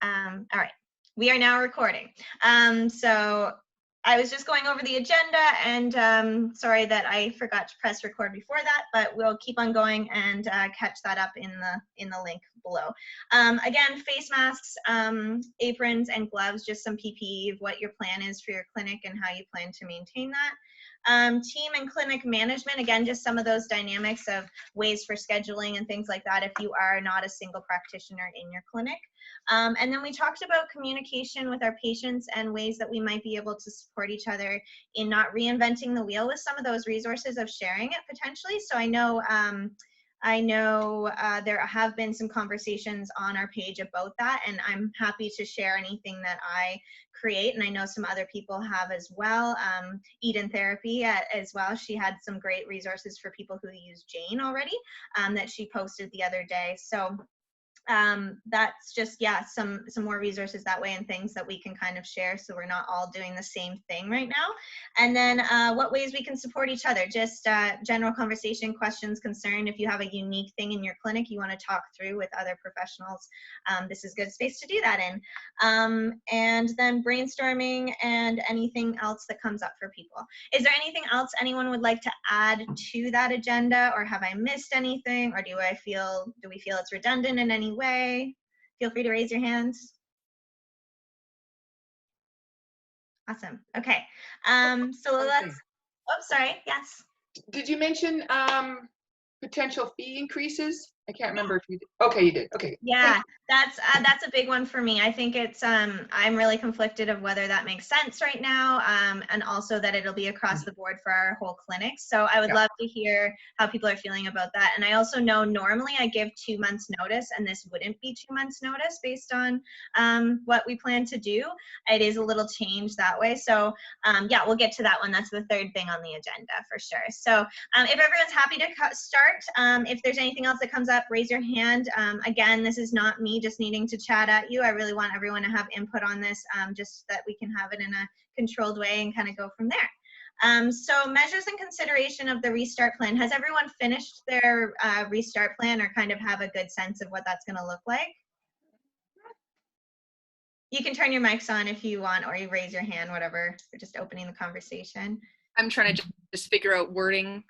All right, we are now recording. So I was just going over the agenda, and sorry that I forgot to press record before that, but we'll keep on going and catch that up in the link below. Again, face masks, aprons, and gloves, just some PPE of what your plan is for your clinic and how you plan to maintain that. Team and clinic management, again, just some of those dynamics of ways for scheduling and things like that if you are not a single practitioner in your clinic. And then we talked about communication with our patients and ways that we might be able to support each other in not reinventing the wheel with some of those resources of sharing it potentially. So I know there have been some conversations on our page about that, and I'm happy to share anything that I create, and I know some other people have as well. Eden Therapy as well, she had some great resources for people who use Jane already that she posted the other day. So that's just, yeah, some more resources that way and things that we can kind of share so we're not all doing the same thing right now. And then what ways we can support each other, just general conversation, questions, concern. If you have a unique thing in your clinic you want to talk through with other professionals, this is a good space to do that in. And then brainstorming and anything else that comes up for people. Is there anything else anyone would like to add to that agenda, or have I missed anything, or do we feel it's redundant in any way? Feel free to raise your hands. Awesome. Okay. So let's, oh, sorry. Yes. Did you mention potential fee increases? I can't remember if you did. Okay, you did. Okay. Yeah, that's a big one for me. I think it's I'm really conflicted of whether that makes sense right now, and also that it'll be across the board for our whole clinic. So I would love to hear how people are feeling about that. And I also know normally I give 2 months notice, and this wouldn't be 2 months notice based on what we plan to do. It is a little change that way. So yeah, we'll get to that one. That's the third thing on the agenda for sure. So if everyone's happy to start, if there's anything else that comes up, raise your hand. Again, this is not me just needing to chat at you. I really want everyone to have input on this, just so that we can have it in a controlled way and kind of go from there. So measures and consideration of the restart plan. Has everyone finished their restart plan, or kind of have a good sense of what that's going to look like? You can turn your mics on if you want, or you raise your hand, whatever. We're just opening the conversation. I'm trying to just figure out wording.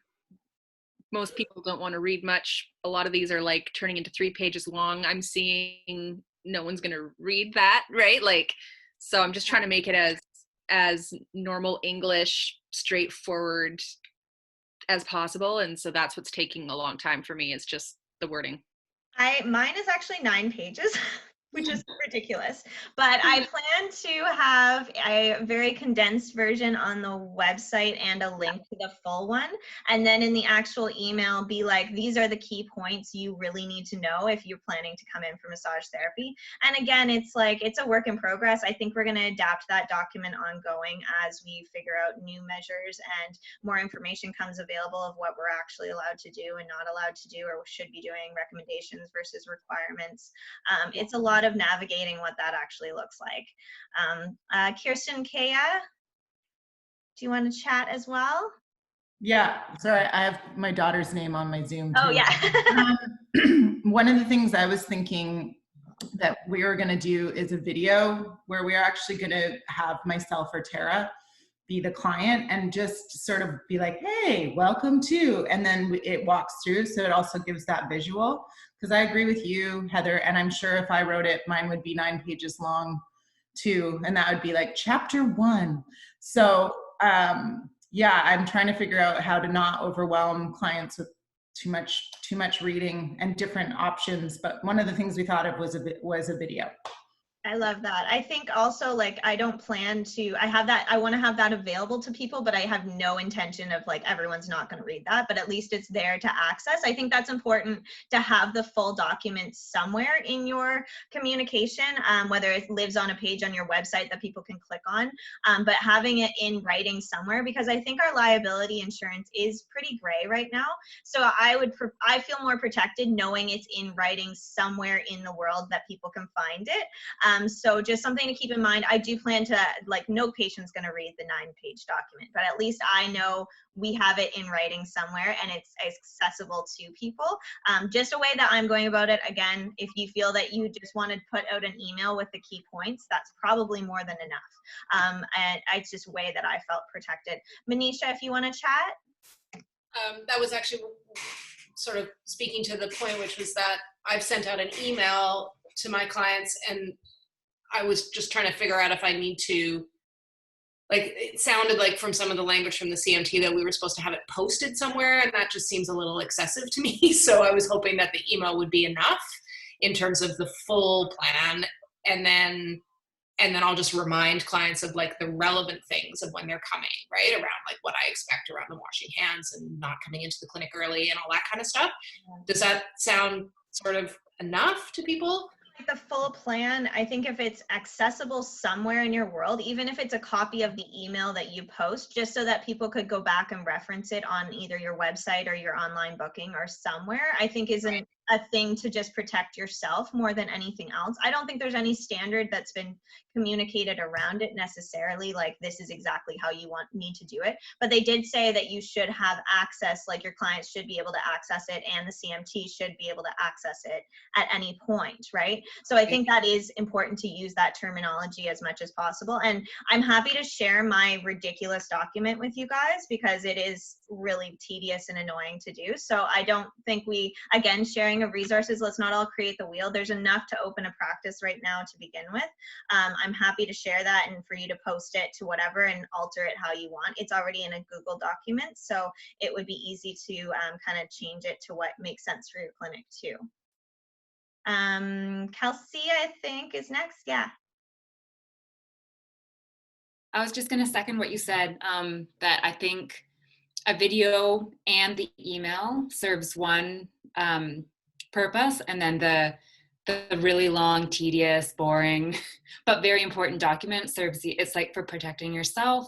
Most people don't want to read much. A lot of these are like turning into 3 pages long. I'm seeing no one's going to read that, right? Like, so I'm just trying to make it as normal English, straightforward as possible. And so that's what's taking a long time for me, is just the wording. Mine is actually 9 pages. Which is ridiculous, but I plan to have a very condensed version on the website and a link to the full one, and then in the actual email be like, these are the key points you really need to know if you're planning to come in for massage therapy. And again, it's like, it's a work in progress. I think we're going to adapt that document ongoing as we figure out new measures and more information comes available of what we're actually allowed to do and not allowed to do, or should be doing, recommendations versus requirements. It's a lot of navigating what that actually looks like. Kirsten, Kaya, do you want to chat as well? Yeah, sorry, I have my daughter's name on my Zoom too. Oh yeah. One of the things I was thinking that we were going to do is a video where we are actually going to have myself or Tara be the client and just sort of be like, hey, welcome to, and then it walks through. So it also gives that visual, because I agree with you, Heather, and I'm sure if I wrote it, mine would be 9 pages long too. And that would be like chapter 1. So yeah, I'm trying to figure out how to not overwhelm clients with too much reading and different options. But one of the things we thought of was a video. I love that. I think also, like, I don't plan to, I want to have that available to people, but I have no intention of like, everyone's not going to read that, but at least it's there to access. I think that's important to have the full document somewhere in your communication, whether it lives on a page on your website that people can click on, but having it in writing somewhere, because I think our liability insurance is pretty gray right now. So I feel more protected knowing it's in writing somewhere in the world that people can find it. So just something to keep in mind. I do plan to, like, no patient's going to read the 9-page document, but at least I know we have it in writing somewhere and it's accessible to people. Just a way that I'm going about it. Again, if you feel that you just want to put out an email with the key points, that's probably more than enough. And it's just a way that I felt protected. Manisha, if you want to chat. That was actually sort of speaking to the point, which was that I've sent out an email to my clients and I was just trying to figure out if I need to, like, it sounded like from some of the language from the CMT that we were supposed to have it posted somewhere, and that just seems a little excessive to me. So I was hoping that the email would be enough in terms of the full plan, and then I'll just remind clients of, like, the relevant things of when they're coming, right? Around, like, what I expect around the washing hands and not coming into the clinic early and all that kind of stuff. Does that sound sort of enough to people? The full plan, I think if it's accessible somewhere in your world, even if it's a copy of the email that you post, just so that people could go back and reference it on either your website or your online booking or somewhere, I think is a thing to just protect yourself more than anything else. I don't think there's any standard that's been communicated around it necessarily, like this is exactly how you need to do it. But they did say that you should have access, like your clients should be able to access it and the CMT should be able to access it at any point, right? So I think that is important to use that terminology as much as possible. And I'm happy to share my ridiculous document with you guys because it is really tedious and annoying to do. So I don't think again, sharing of resources, let's not all create the wheel. There's enough to open a practice right now to begin with. I'm happy to share that and for you to post it to whatever and alter it how you want. It's already in a Google document, so it would be easy to kind of change it to what makes sense for your clinic too. Kelsey, I think, is next. Yeah. I was just going to second what you said, that I think a video and the email serves one purpose, and then the really long, tedious, boring, but very important document serves it's like for protecting yourself,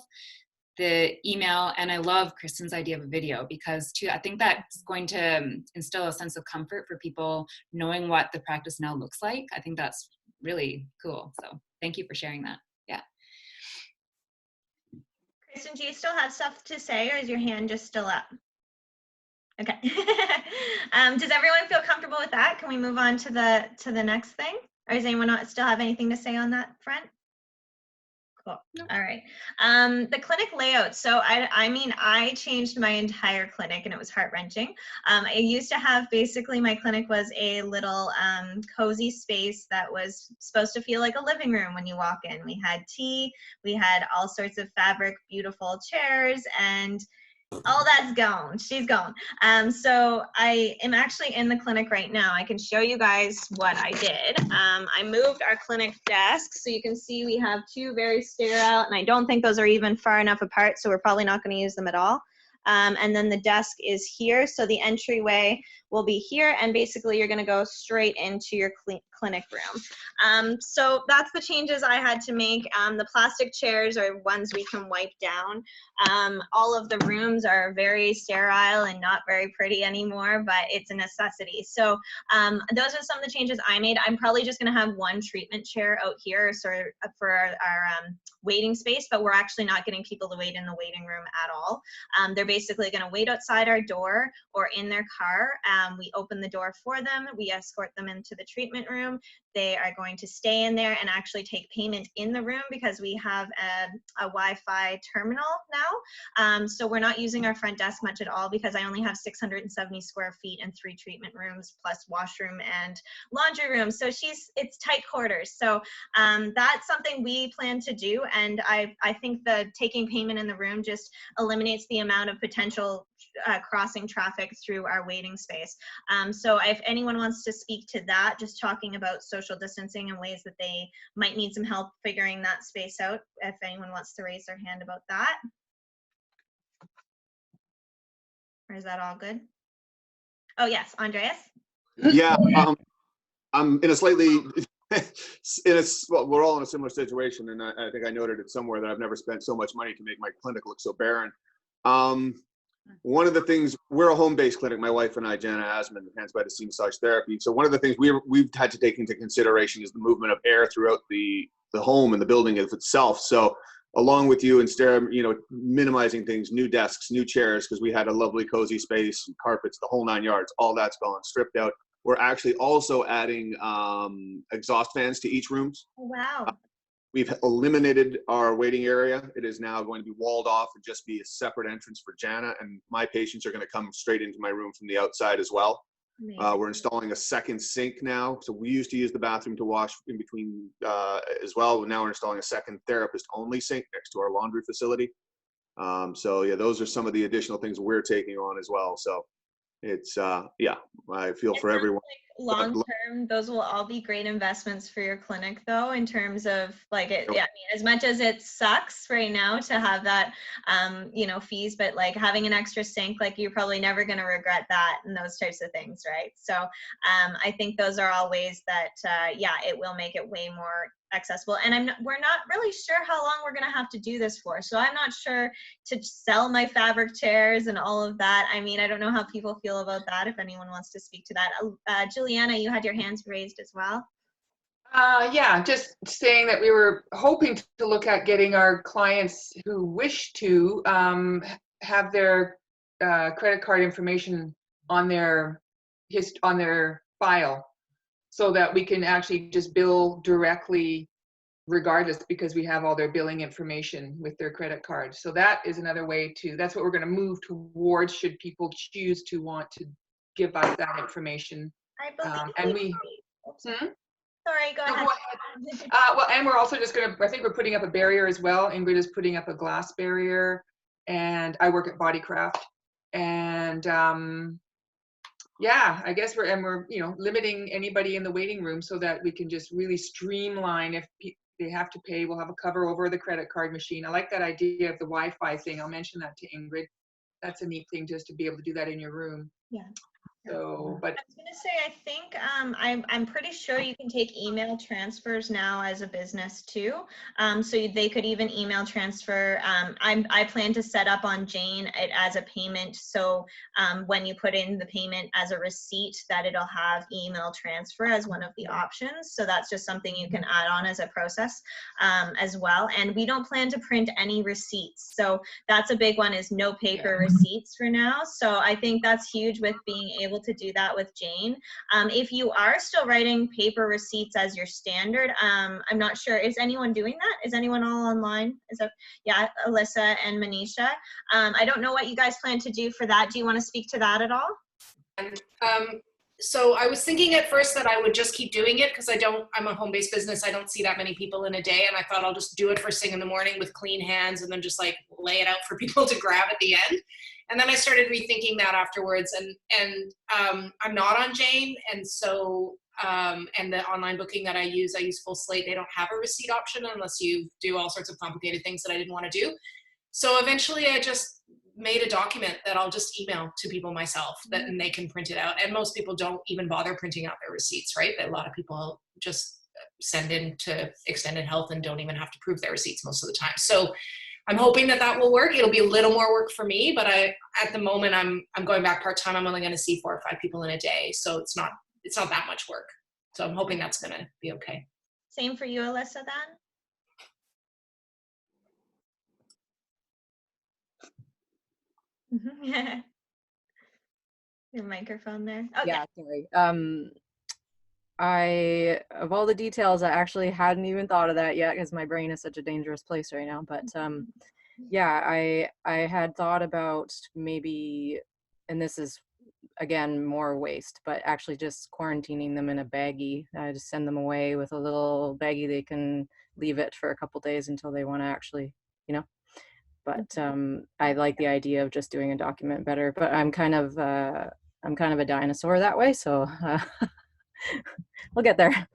the email. And I love Kristen's idea of a video because too, I think that's going to instill a sense of comfort for people knowing what the practice now looks like. I think that's really cool. So thank you for sharing that. Yeah. Kristen, do you still have stuff to say or is your hand just still up? Okay. Does everyone feel comfortable with that? Can we move on to the next thing? Or does anyone still have anything to say on that front? Cool. No. All right. The clinic layout. So I changed my entire clinic and it was heart-wrenching. I used to have, basically my clinic was a little cozy space that was supposed to feel like a living room when you walk in. We had tea, we had all sorts of fabric, beautiful chairs, and all that's gone. She's gone. So I am actually in the clinic right now. I can show you guys what I did. I moved our clinic desk. So you can see we have two very sterile, and I don't think those are even far enough apart. So we're probably not going to use them at all. And then the desk is here. So the entryway will be here. And basically you're going to go straight into your clinic room. So that's the changes I had to make. The plastic chairs are ones we can wipe down. All of the rooms are very sterile and not very pretty anymore, but it's a necessity. So those are some of the changes I made. I'm probably just going to have one treatment chair out here for our waiting space, but we're actually not getting people to wait in the waiting room at all. They're basically going to wait outside our door or in their car. We open the door for them. We escort them into the treatment room. They are going to stay in there and actually take payment in the room because we have a Wi-Fi terminal now. So we're not using our front desk much at all because I only have 670 square feet and 3 treatment rooms plus washroom and laundry room. So it's tight quarters. So that's something we plan to do. And I think the taking payment in the room just eliminates the amount of potential crossing traffic through our waiting space. So if anyone wants to speak to that, just talking about social distancing and ways that they might need some help figuring that space out, if anyone wants to raise their hand about that. Or is that all good? Oh yes, Andreas? Yeah, I'm in a slightly, well, we're all in a similar situation, and I think I noted it somewhere that I've never spent so much money to make my clinic look so barren. one of the things, we're a home-based clinic, my wife and I, Jana Asman, Hands by Sea Massage Therapy. So one of the things we've had to take into consideration is the movement of air throughout the home and the building itself. So along with you and Stara, minimizing things, new desks, new chairs, because we had a lovely cozy space, carpets, the whole 9 yards, all that's gone, stripped out. We're actually also adding exhaust fans to each room. Wow. We've eliminated our waiting area. It is now going to be walled off and just be a separate entrance for Jana, and my patients are going to come straight into my room from the outside as well. We're installing a second sink now. So we used to use the bathroom to wash in between as well. Now we're installing a second therapist-only sink next to our laundry facility. So yeah, those are some of the additional things we're taking on as well. So it's yeah, I feel for everyone. Long term, those will all be great investments for your clinic, though, in terms of like it. Yeah, I mean, as much as it sucks right now to have that, fees, but like having an extra sink, like you're probably never going to regret that and those types of things, right? So, I think those are all ways that, it will make it way more accessible. And we're not really sure how long we're going to have to do this for. So I'm not sure to sell my fabric chairs and all of that. I mean, I don't know how people feel about that. If anyone wants to speak to that, Juliana, you had your hands raised as well. Yeah, just saying that we were hoping to look at getting our clients who wish to have their credit card information on their file, so that we can actually just bill directly regardless, because we have all their billing information with their credit card. So that is another way that's what we're going to move towards, should people choose to want to give us that information. I believe and we Sorry, go ahead. Well, and we're also just I think we're putting up a barrier as well. Ingrid is putting up a glass barrier, and I work at Bodycraft. And yeah, I guess we're limiting anybody in the waiting room so that we can just really streamline. If they have to pay, we'll have a cover over the credit card machine. I like that idea of the Wi-Fi thing. I'll mention that to Ingrid. That's a neat thing, just to be able to do that in your room. Yeah. So, but I was going to say, I think I'm pretty sure you can take email transfers now as a business too. So they could even email transfer. I plan to set up on Jane it as a payment. So when you put in the payment as a receipt, that it'll have email transfer as one of the options. So that's just something you can add on as a process as well. And we don't plan to print any receipts. So that's a big one, is no paper receipts for now. So I think that's huge with being able to do that with Jane. If you are still writing paper receipts as your standard, I'm not sure, is anyone doing that? Is anyone all online? Yeah, Alyssa and Manisha. I don't know what you guys plan to do for that. Do you want to speak to that at all? So I was thinking at first that I would just keep doing it, because I'm a home-based business. I don't see that many people in a day. And I thought I'll just do it first thing in the morning with clean hands, and then just like lay it out for people to grab at the end. And then I started rethinking that afterwards, and I'm not on Jane. And so, and the online booking that I use Full Slate. They don't have a receipt option unless you do all sorts of complicated things that I didn't want to do. So eventually I just made a document that I'll just email to people myself, and they can print it out. And most people don't even bother printing out their receipts, right? A lot of people just send in to Extended Health and don't even have to prove their receipts most of the time. So I'm hoping that will work. It'll be a little more work for me, but at the moment I'm going back part-time. I'm only going to see 4 or 5 people in a day. So it's not that much work. So I'm hoping that's going to be okay. Same for you, Alyssa, then? Your microphone there. Oh, yeah, sorry. Of all the details, I actually hadn't even thought of that yet, because my brain is such a dangerous place right now. But yeah, I had thought about maybe, and this is again more waste, but actually just quarantining them in a baggie. I just send them away with a little baggie. They can leave it for a couple days until they want to actually, But I like the idea of just doing a document better. But I'm kind of a dinosaur that way, so we'll get there.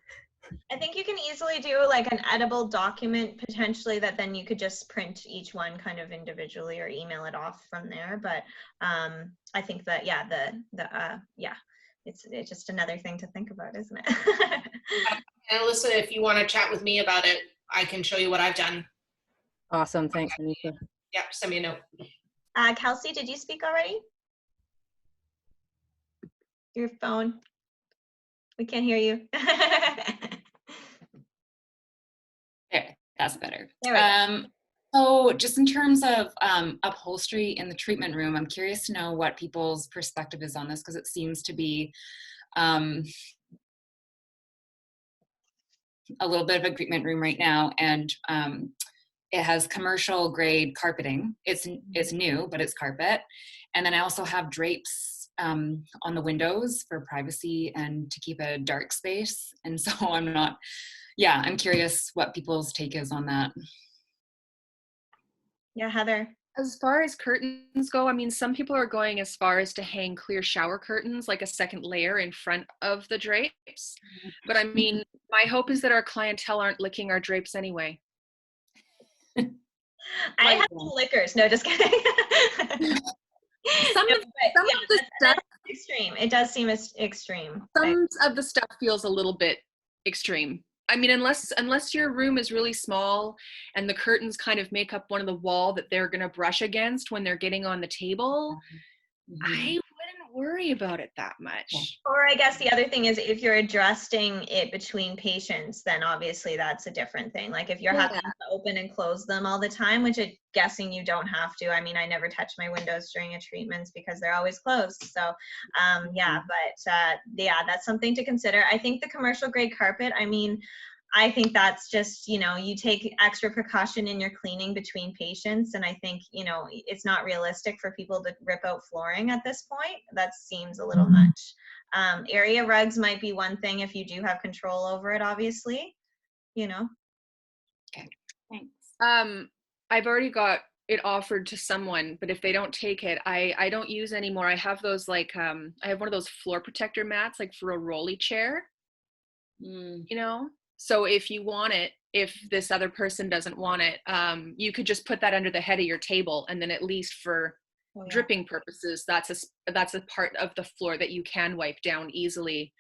I think you can easily do like an editable document potentially that then you could just print each one kind of individually or email it off from there. But I think that it's just another thing to think about, isn't it? And Alyssa, if you want to chat with me about it, I can show you what I've done. Awesome, thanks, Anita. Yeah, send me a note. Kelsey, did you speak already? Your phone. We can't hear you. Okay, that's better. There we go. So just in terms of upholstery in the treatment room, I'm curious to know what people's perspective is on this, because it seems to be a little bit of a treatment room right now, and it has commercial grade carpeting. It's new, but it's carpet. And then I also have drapes on the windows for privacy and to keep a dark space. And so I'm curious what people's take is on that. Yeah, Heather. As far as curtains go, I mean, some people are going as far as to hang clear shower curtains, like a second layer in front of the drapes. But I mean, my hope is that our clientele aren't licking our drapes anyway. I have some liquors. No, just kidding. Some of the stuff, extreme. It does seem extreme. some of the stuff feels a little bit extreme. I mean, unless your room is really small and the curtains kind of make up one of the wall that they're going to brush against when they're getting on the table, I wouldn't worry about it that much. Or I guess the other thing is if you're adjusting it between patients, then obviously that's a different thing. Like if you're having to open and close them all the time, which I'm guessing you don't have to. I mean, I never touch my windows during a treatments because they're always closed. So that's something to consider. I think the commercial grade carpet, I mean, I think that's just, you take extra precaution in your cleaning between patients. And I think, it's not realistic for people to rip out flooring at this point. That seems a little much. Area rugs might be one thing if you do have control over it, obviously, Okay, thanks. I've already got it offered to someone, but if they don't take it, I don't use anymore. I have those I have one of those floor protector mats, like for a rolly chair, So if you want it, if this other person doesn't want it, you could just put that under the head of your table, and then at least for dripping purposes, that's a part of the floor that you can wipe down easily,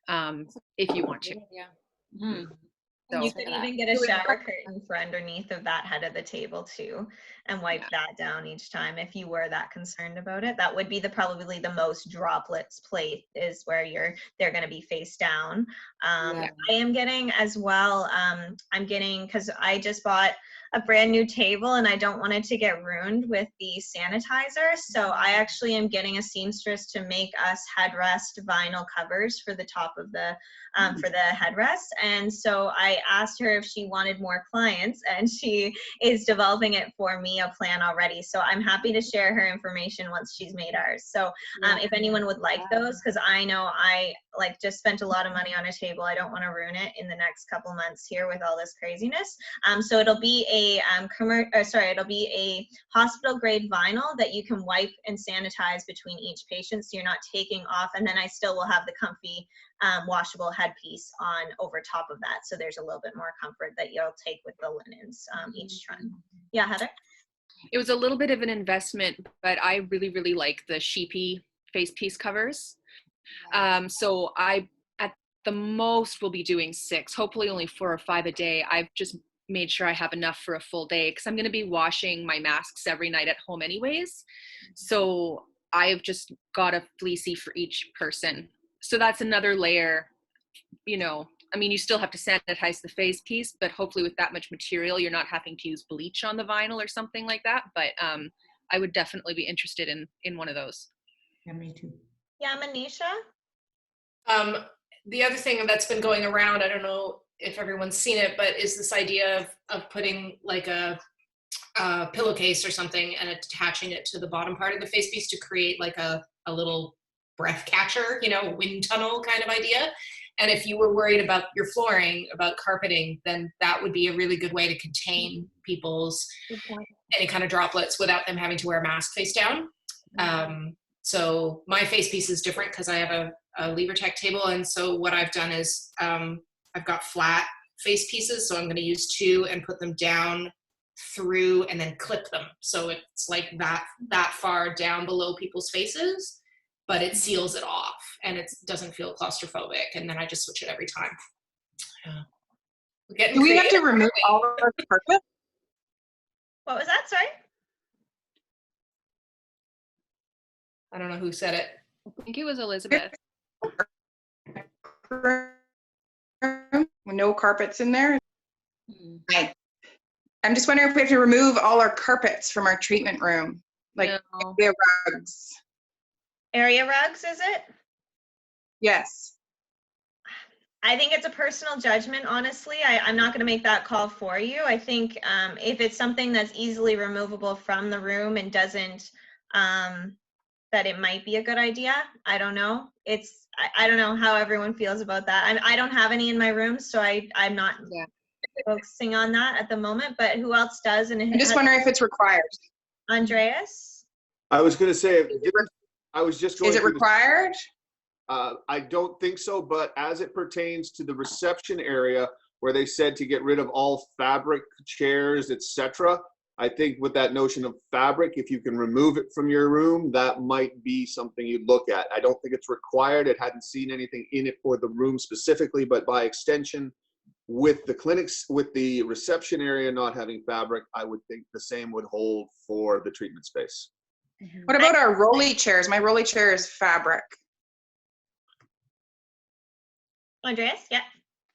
if you want to. Yeah. So you could even get a shower curtain for underneath of that head of the table too, and wipe that down each time if you were that concerned about it. That would be probably the most droplets plate, is where they're going to be face down. I am getting as well. I'm getting, because I just bought a brand new table and I don't want it to get ruined with the sanitizer. So I actually am getting a seamstress to make us headrest vinyl covers for the top of the for the headrest. And so I asked her if she wanted more clients, and she is developing it for me, a plan already. So I'm happy to share her information once she's made ours. So if anyone would like those, because I know I just spent a lot of money on a table. I don't want to ruin it in the next couple months here with all this craziness. So it'll be it'll be a hospital grade vinyl that you can wipe and sanitize between each patient, so you're not taking off. And then I still will have the comfy washable headpiece on over top of that, so there's a little bit more comfort that you'll take with the linens each trend. Yeah, Heather? It was a little bit of an investment, but I really, really like the sheepy face piece covers. So I, at the most, will be doing 6, hopefully only 4 or 5 a day. I've just made sure I have enough for a full day, because I'm going to be washing my masks every night at home anyways. So I've just got a fleecy for each person. So that's another layer, I mean, you still have to sanitize the face piece, but hopefully with that much material, you're not having to use bleach on the vinyl or something like that. But I would definitely be interested in one of those. Yeah, me too. Yeah, Manisha? The other thing that's been going around, I don't know if everyone's seen it, but is this idea of putting like a pillowcase or something and attaching it to the bottom part of the face piece to create like a little breath catcher, wind tunnel kind of idea. And if you were worried about your flooring, about carpeting, then that would be a really good way to contain people's any kind of droplets without them having to wear a mask face down. So my face piece is different because I have a LeverTech table. And so what I've done is I've got flat face pieces. So I'm going to use 2 and put them down through and then clip them. So it's like that far down below people's faces, but it seals it off and it doesn't feel claustrophobic. And then I just switch it every time. Do we have to remove all of our carpet? What was that? Sorry? I don't know who said it. I think it was Elizabeth. No carpets in there. Mm. I'm just wondering if we have to remove all our carpets from our treatment room, like No. the rugs. Area rugs, is it? Yes. I think it's a personal judgment, honestly. I'm not going to make that call for you. I think if it's something that's easily removable from the room and doesn't, that it might be a good idea. I don't know. I don't know how everyone feels about that. I don't have any in my room, so I'm not focusing on that at the moment, but who else does? And I'm just wondering if it's required. Andreas? I was going to say, I was just going Is it required? I don't think so, but as it pertains to the reception area where they said to get rid of all fabric, chairs, etc., I think with that notion of fabric, if you can remove it from your room, that might be something you'd look at. I don't think it's required. It hadn't seen anything in it for the room specifically, but by extension, with the clinics, with the reception area not having fabric, I would think the same would hold for the treatment space. What about our rolly chairs? My rolly chair is fabric. Andreas, yeah.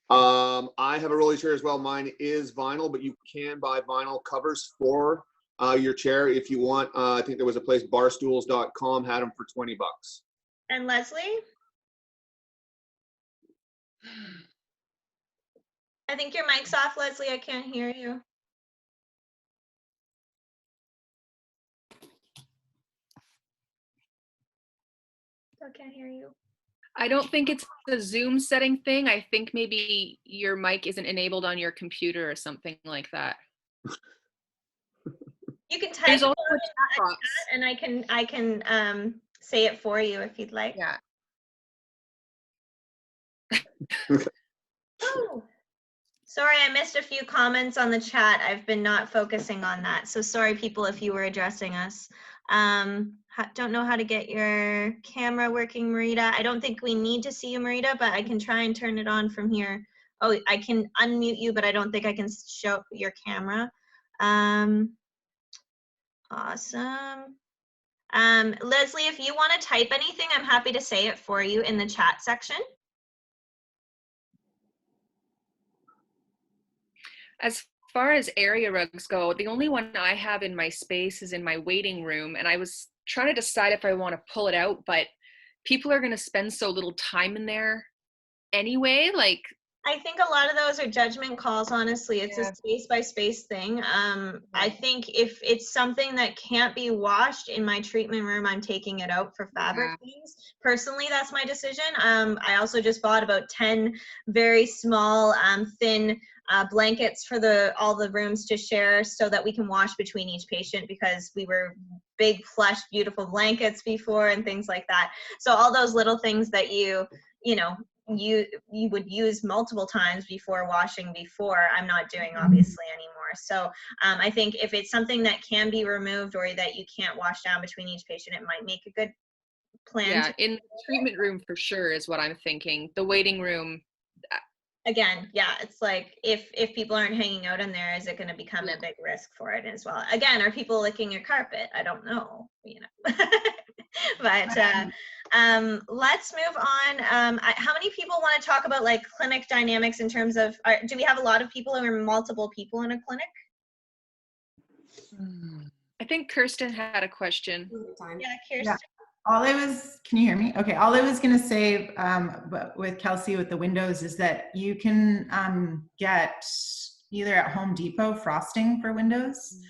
I have a rolly chair as well. Mine is vinyl, but you can buy vinyl covers for your chair if you want. I think there was a place, barstools.com, had them for $20. And Leslie? I think your mic's off, Leslie. I can't hear you. Still can't hear you. I don't think it's a Zoom setting thing. I think maybe your mic isn't enabled on your computer or something like that. You can type There's it also in a the chat box. chat and I can say it for you if you'd like. Yeah. Oh, sorry, I missed a few comments on the chat. I've been not focusing on that. So sorry, people, if you were addressing us. Don't know how to get your camera working, Marita. I don't think we need to see you, Marita, but I can try and turn it on from here. Oh, I can unmute you, but I don't think I can show your camera. Awesome. Leslie, if you want to type anything, I'm happy to say it for you in the chat section. As far as area rugs go, the only one I have in my space is in my waiting room, and I was trying to decide if I want to pull it out, but people are going to spend so little time in there anyway. Like, I think a lot of those are judgment calls, honestly. It's a space by space thing. I think if it's something that can't be washed in my treatment room, I'm taking it out for fabric things. Personally, that's my decision. I also just bought about 10 very small, thin blankets for all the rooms to share so that we can wash between each patient, because we were big, plush, beautiful blankets before and things like that. So all those little things that you would use multiple times before washing before, I'm not doing obviously anymore. So I think if it's something that can be removed or that you can't wash down between each patient, it might make a good plan. Yeah, in the treatment room for sure is what I'm thinking. The waiting room. Again, yeah, it's like if people aren't hanging out in there, is it going to become a big risk for it as well? Again, are people licking your carpet? I don't know, but let's move on. How many people want to talk about like clinic dynamics in terms of, do we have a lot of people or multiple people in a clinic? I think Kirsten had a question. Yeah, Kirsten. Yeah. Can you hear me? Okay, all I was gonna say with Kelsey with the windows is that you can get either at Home Depot frosting for windows,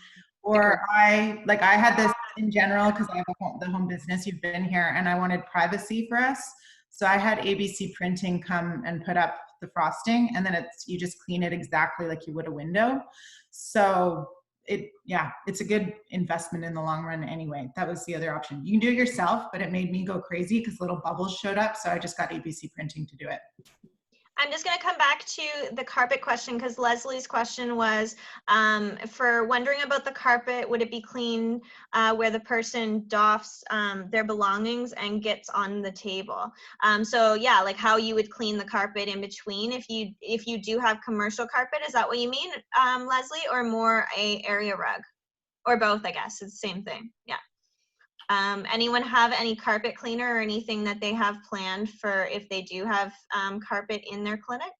or I had this in general because I have the home business, you've been here, and I wanted privacy for us. So I had ABC Printing come and put up the frosting, and then you just clean it exactly like you would a window. So it's a good investment in the long run anyway. That was the other option. You can do it yourself, but it made me go crazy because little bubbles showed up. So I just got ABC Printing to do it. I'm just going to come back to the carpet question because Leslie's question was for wondering about the carpet, would it be clean where the person doffs their belongings and gets on the table? So yeah, like how you would clean the carpet in between if you do have commercial carpet. Is that what you mean, Leslie, or more a area rug? Or both, I guess. It's the same thing. Yeah. Anyone have any carpet cleaner or anything that they have planned for if they do have carpet in their clinic?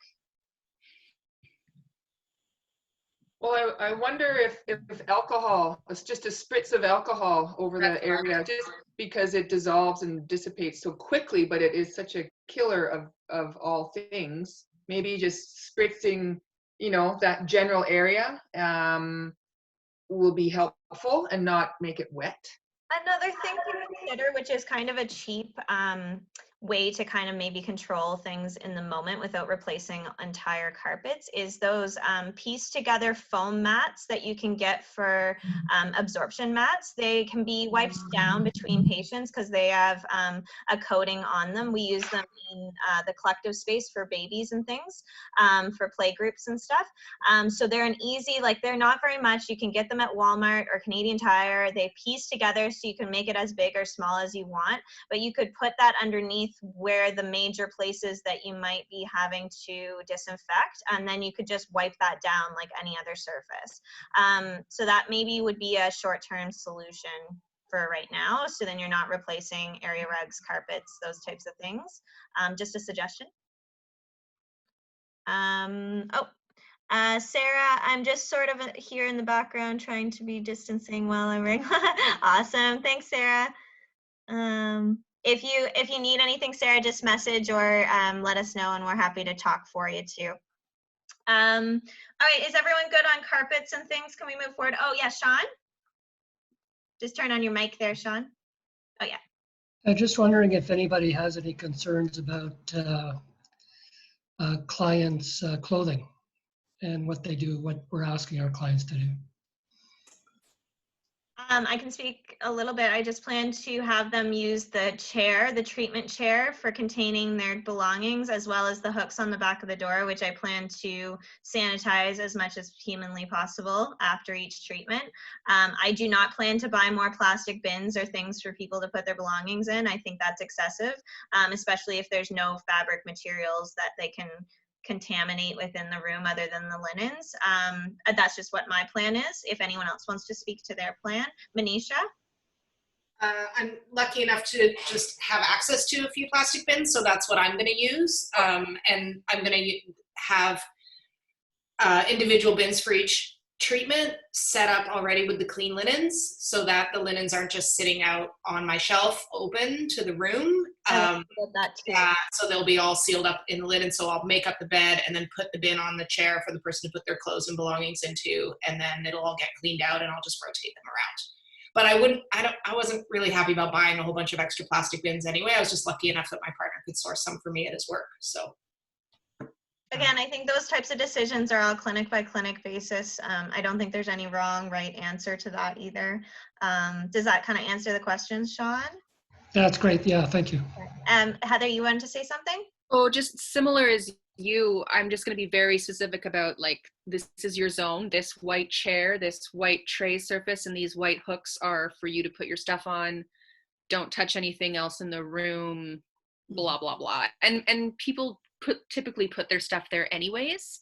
Well, I wonder if alcohol, it's just a spritz of alcohol over the area, just because it dissolves and dissipates so quickly, but it is such a killer of all things. Maybe just spritzing, you know, that general area will be helpful and not make it wet. Another thing to consider, which is kind of a cheap way to kind of maybe control things in the moment without replacing entire carpets, is those pieced together foam mats that you can get for absorption mats. They can be wiped down between patients because they have a coating on them. We use them in the collective space for babies and things, for play groups and stuff. So they're an easy, like they're not very much. You can get them at Walmart or Canadian Tire. They piece together so you can make it as big or small as you want, but you could put that underneath where the major places that you might be having to disinfect, and then you could just wipe that down like any other surface. So that maybe would be a short-term solution for right now. So then you're not replacing area rugs, carpets, those types of things. Just a suggestion. Sarah, I'm just sort of here in the background trying to be distancing while I ring. Awesome. Thanks, Sarah. If you need anything, Sarah, just message or let us know, and we're happy to talk for you too. All right, is everyone good on carpets and things? Can we move forward? Oh yeah, Sean? Just turn on your mic there, Sean. Oh yeah. I'm just wondering if anybody has any concerns about clients' clothing and what they do, what we're asking our clients to do. I can speak a little bit. I just plan to have them use the chair, the treatment chair, for containing their belongings, as well as the hooks on the back of the door, which I plan to sanitize as much as humanly possible after each treatment. I do not plan to buy more plastic bins or things for people to put their belongings in. I think that's excessive, especially if there's no fabric materials that they can contaminate within the room other than the linens. That's just what my plan is. If anyone else wants to speak to their plan. Manisha? I'm lucky enough to just have access to a few plastic bins, so that's what I'm going to use. And I'm going to have individual bins for each treatment set up already with the clean linens, so that the linens aren't just sitting out on my shelf open to the room. Yeah, so they'll be all sealed up in the linen. So I'll make up the bed and then put the bin on the chair for the person to put their clothes and belongings into, and then it'll all get cleaned out and I'll just rotate them around. But I wasn't really happy about buying a whole bunch of extra plastic bins anyway. I was just lucky enough that my partner could source some for me at his work. So again, I think those types of decisions are all clinic by clinic basis. I don't think there's any wrong, right answer to that either. Does that kind of answer the questions, Sean? That's great. Yeah, thank you. Heather, you wanted to say something? Oh, just similar as you, I'm just going to be very specific about, like, this is your zone, this white chair, this white tray surface, and these white hooks are for you to put your stuff on. Don't touch anything else in the room, blah, blah, blah. And people typically put their stuff there anyways.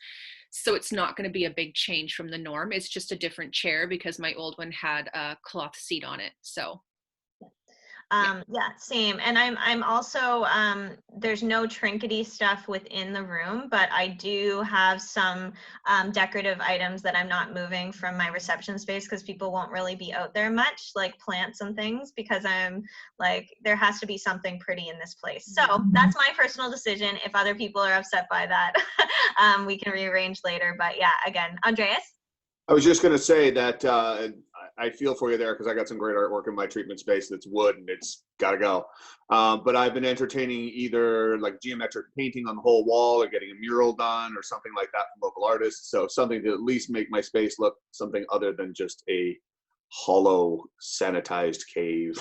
So it's not going to be a big change from the norm. It's just a different chair because my old one had a cloth seat on it. So yeah, same. And I'm also, there's no trinkety stuff within the room, but I do have some decorative items that I'm not moving from my reception space because people won't really be out there much, like plants and things, because I'm like, there has to be something pretty in this place. So that's my personal decision. If other people are upset by that, we can rearrange later. But yeah, again, Andreas? I was just going to say that I feel for you there because I got some great artwork in my treatment space that's wood and it's got to go. But I've been entertaining either like geometric painting on the whole wall or getting a mural done or something like that from local artists. So something to at least make my space look something other than just a hollow sanitized cave.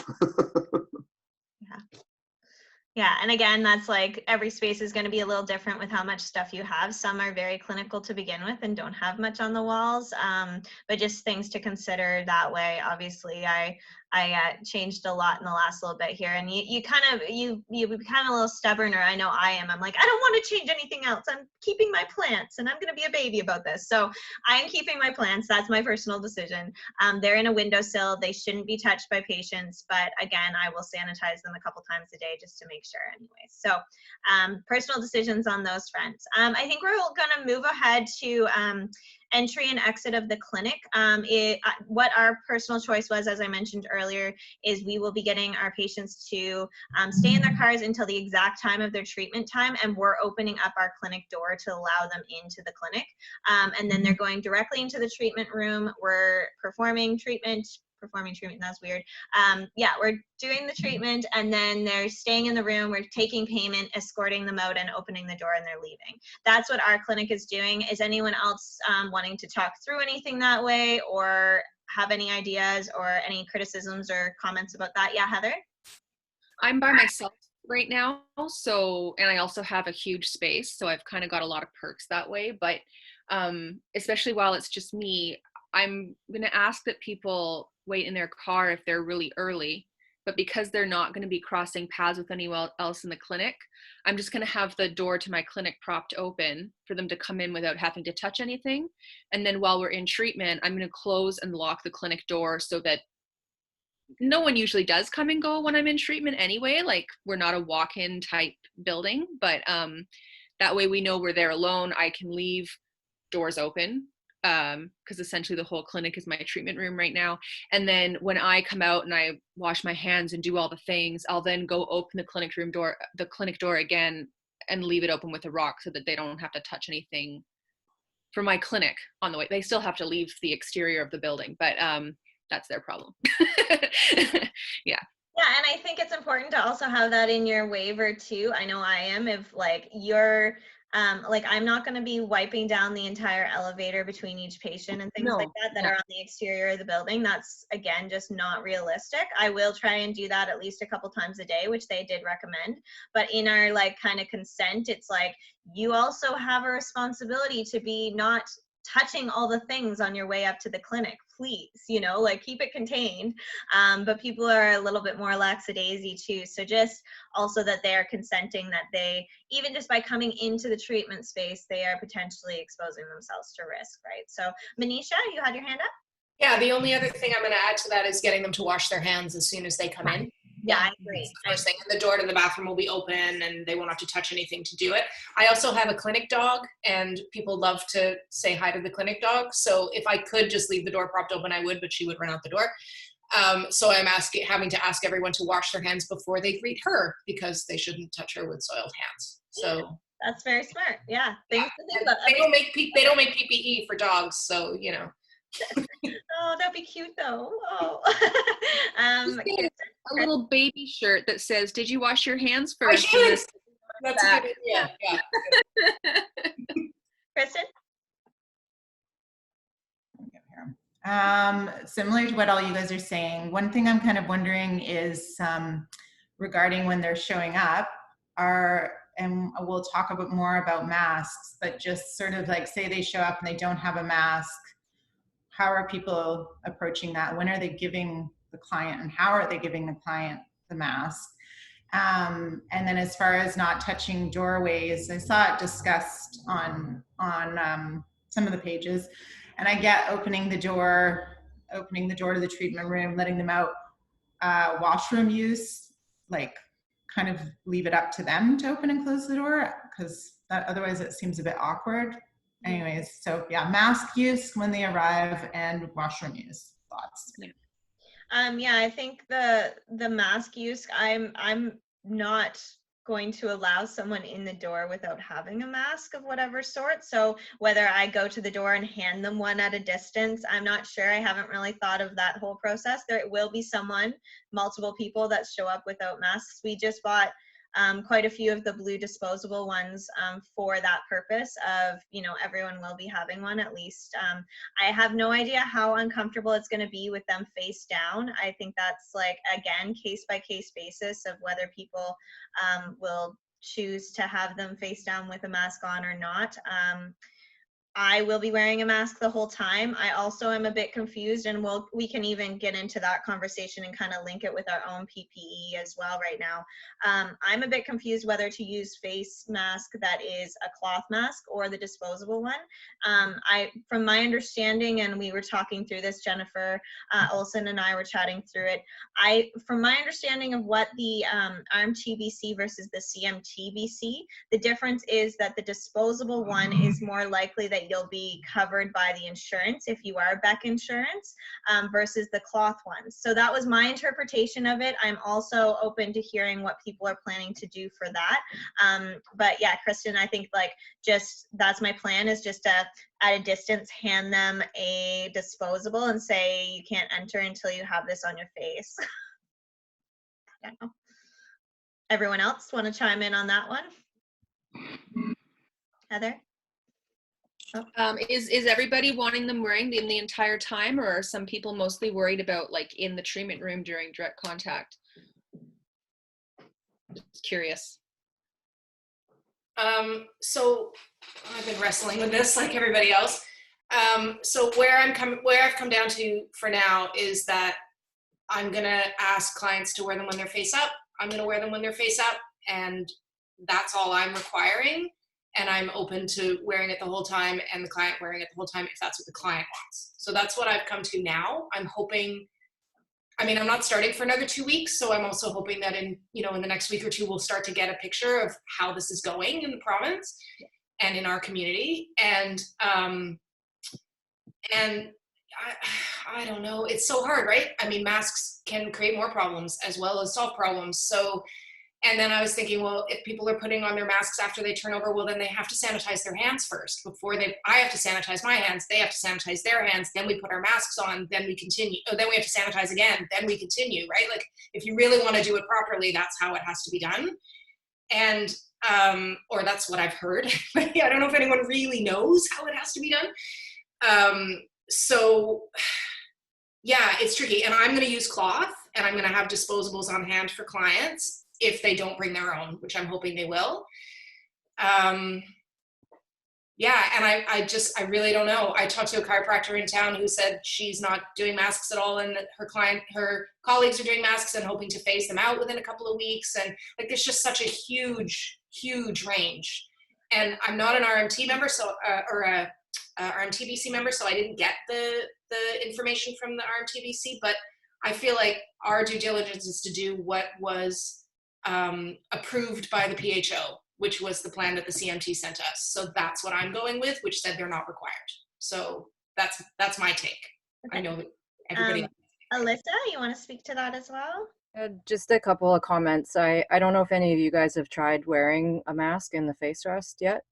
Yeah, and again, that's like every space is going to be a little different with how much stuff you have. Some are very clinical to begin with and don't have much on the walls, but just things to consider that way. Obviously, I changed a lot in the last little bit here. And you become a little stubborn, or I know I am. I'm like, I don't want to change anything else. I'm keeping my plants, and I'm going to be a baby about this. So I'm keeping my plants. That's my personal decision. They're in a windowsill. They shouldn't be touched by patients, but again, I will sanitize them a couple times a day just to make sure anyway. So personal decisions on those fronts. I think we're going to move ahead to entry and exit of the clinic. What our personal choice was, as I mentioned earlier, is we will be getting our patients to stay in their cars until the exact time of their treatment time, and we're opening up our clinic door to allow them into the clinic. And then they're going directly into the treatment room. We're performing treatment, that's weird. Yeah, we're doing the treatment, and then they're staying in the room. We're taking payment, escorting them out, and opening the door, and they're leaving. That's what our clinic is doing. Is anyone else wanting to talk through anything that way, or have any ideas or any criticisms or comments about that? Yeah, Heather? I'm by myself right now, so, and I also have a huge space, so I've kind of got a lot of perks that way. But especially while it's just me, I'm going to ask that people wait in their car if they're really early, but because they're not going to be crossing paths with anyone else in the clinic, I'm just going to have the door to my clinic propped open for them to come in without having to touch anything. And then while we're in treatment, I'm going to close and lock the clinic door so that no one usually does come and go when I'm in treatment anyway. Like, we're not a walk-in type building, but that way we know we're there alone. I can leave doors open, because essentially the whole clinic is my treatment room right now. And then when I come out and I wash my hands and do all the things, I'll then go open the clinic door again and leave it open with a rock so that they don't have to touch anything for my clinic on the way. They still have to leave the exterior of the building, but that's their problem. Yeah. Yeah, and I think it's important to also have that in your waiver too. I know I am. If like you're like, I'm not going to be wiping down the entire elevator between each patient and things like that are on the exterior of the building. That's, again, just not realistic. I will try and do that at least a couple times a day, which they did recommend. But in our like kind of consent, it's like, you also have a responsibility to be not touching all the things on your way up to the clinic, please, you know, like keep it contained. But people are a little bit more lackadaisy too. So just also that they are consenting that they, even just by coming into the treatment space, they are potentially exposing themselves to risk, right? So Manisha, you had your hand up? Yeah, the only other thing I'm going to add to that is getting them to wash their hands as soon as they come in. Yeah, I agree. That's the first thing. And the door to the bathroom will be open and they won't have to touch anything to do it. I also have a clinic dog, and people love to say hi to the clinic dog. So if I could just leave the door propped open, I would, but she would run out the door. So I'm having to ask everyone to wash their hands before they greet her, because they shouldn't touch her with soiled hands. So yeah, that's very smart. Yeah. They don't make PPE for dogs, so you know. Oh, that'd be cute though. Oh. A little baby shirt that says, "Did you wash your hands first?" That's a good idea. Yeah. Kristen? Similar to what all you guys are saying, one thing I'm kind of wondering is regarding when they're showing up, and we'll talk a bit more about masks, but just sort of like, say they show up and they don't have a mask, how are people approaching that? When are they giving the client, and how are they giving the client the mask? And then as far as not touching doorways, I saw it discussed on some of the pages, and I get opening the door to the treatment room, letting them out. Washroom use, like kind of leave it up to them to open and close the door, because otherwise it seems a bit awkward. Anyways, so yeah, mask use when they arrive and washroom use. Thoughts? Yeah, I think the mask use, I'm not going to allow someone in the door without having a mask of whatever sort. So whether I go to the door and hand them one at a distance, I'm not sure. I haven't really thought of that whole process. There will be multiple people that show up without masks. We just bought quite a few of the blue disposable ones for that purpose of, you know, everyone will be having one at least. I have no idea how uncomfortable it's going to be with them face down. I think that's like, again, case by case basis of whether people will choose to have them face down with a mask on or not. I will be wearing a mask the whole time. I also am a bit confused, and we can even get into that conversation and kind of link it with our own PPE as well right now. I'm a bit confused whether to use face mask that is a cloth mask or the disposable one. From my understanding, and we were talking through this, Jennifer Olson and I were chatting through it. From my understanding of what the RMTBC versus the CMTBC, the difference is that the disposable one is more likely that you'll be covered by the insurance if you are Beck insurance versus the cloth ones. So that was my interpretation of it. I'm also open to hearing what people are planning to do for that. But yeah, Kristen, I think like just that's my plan, is just to at a distance hand them a disposable and say you can't enter until you have this on your face. I don't know. Everyone else want to chime in on that one? Heather? Oh. Is everybody wanting them wearing them the entire time, or are some people mostly worried about like in the treatment room during direct contact? Just curious. So I've been wrestling with this like everybody else. So where I've come down to for now is that I'm gonna ask clients to wear them when they're face up. I'm gonna wear them when they're face up, and that's all I'm requiring. And I'm open to wearing it the whole time and the client wearing it the whole time if that's what the client wants. So that's what I've come to now. I'm hoping, I mean, I'm not starting for another 2 weeks, so I'm also hoping that in the next week or two, we'll start to get a picture of how this is going in the province and in our community. And I don't know, it's so hard, right? I mean, masks can create more problems as well as solve problems. So, and then I was thinking, well, if people are putting on their masks after they turn over, well, then they have to sanitize their hands first before I have to sanitize my hands, they have to sanitize their hands, then we put our masks on, then we continue, then we have to sanitize again, then we continue, right? Like, if you really want to do it properly, that's how it has to be done. And, or that's what I've heard. I don't know if anyone really knows how it has to be done. So yeah, it's tricky. And I'm going to use cloth, and I'm going to have disposables on hand for clients if they don't bring their own, which I'm hoping they will. Yeah, and I really don't know. I talked to a chiropractor in town who said she's not doing masks at all, and that her colleagues are doing masks and hoping to phase them out within a couple of weeks. And like, there's just such a huge range. And I'm not an RMT member, so or a RMTBC member, so I didn't get the information from the RMTBC. But I feel like our due diligence is to do what was approved by the PHO, which was the plan that the CMT sent us. So that's what I'm going with, which said they're not required. So that's my take. Okay. I know that everybody. Alyssa, you want to speak to that as well? Just a couple of comments. I don't know if any of you guys have tried wearing a mask in the face rest yet.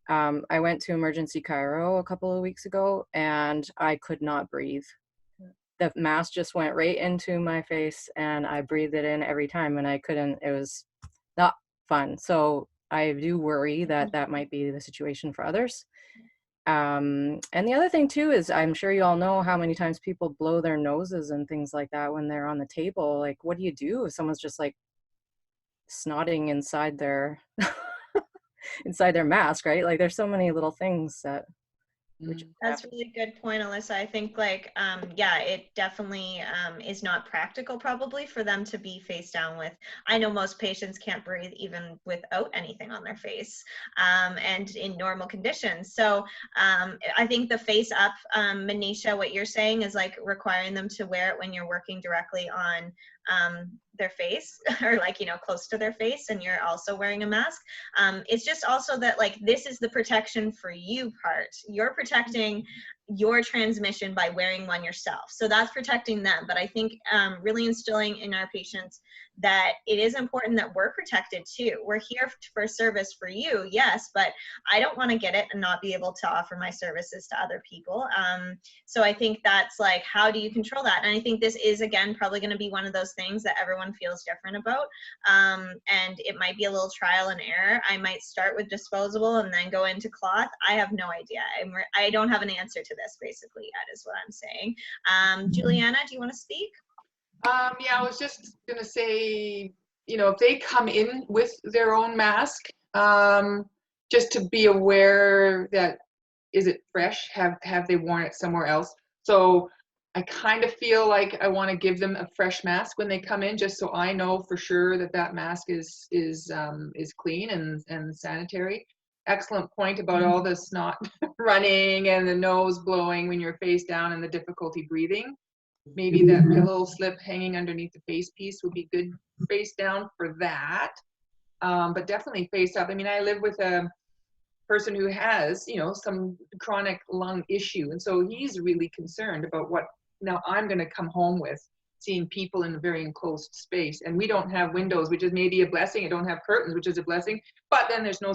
I went to emergency chiro a couple of weeks ago, and I could not breathe. The mask just went right into my face, and I breathed it in every time, and I couldn't. It was not fun. So I do worry that that might be the situation for others. And the other thing too is, I'm sure you all know how many times people blow their noses and things like that when they're on the table. Like, what do you do if someone's just like snotting inside their inside their mask, right? Like, there's so many little things that that's a really good point, Alyssa. I think like yeah, it definitely is not practical probably for them to be face down with. I know most patients can't breathe even without anything on their face and in normal conditions. So I think the face up, Manisha, what you're saying is like requiring them to wear it when you're working directly on their face or like, you know, close to their face, and you're also wearing a mask. It's just also that like, this is the protection for you part. You're protecting your transmission by wearing one yourself. So that's protecting them. But I think really instilling in our patients that it is important that we're protected too. We're here for service for you, yes, but I don't want to get it and not be able to offer my services to other people. So I think that's like, how do you control that? And I think this is, again, probably going to be one of those things that everyone feels different about. And it might be a little trial and error. I might start with disposable and then go into cloth. I have no idea. I don't have an answer to this basically yet, is what I'm saying. Juliana, do you want to speak? Yeah, I was just gonna say, you know, if they come in with their own mask, just to be aware that is it fresh? Have they worn it somewhere else? So I kind of feel like I want to give them a fresh mask when they come in, just so I know for sure that that mask is clean and sanitary. Excellent point about all the snot running and the nose blowing when you're face down and the difficulty breathing. Maybe that pillow slip hanging underneath the face piece would be good face down for that. But definitely face up. I mean, I live with a person who has, you know, some chronic lung issue, and so he's really concerned about what now I'm going to come home with, seeing people in a very enclosed space, and we don't have windows, which is maybe a blessing. I don't have curtains, which is a blessing, but then there's no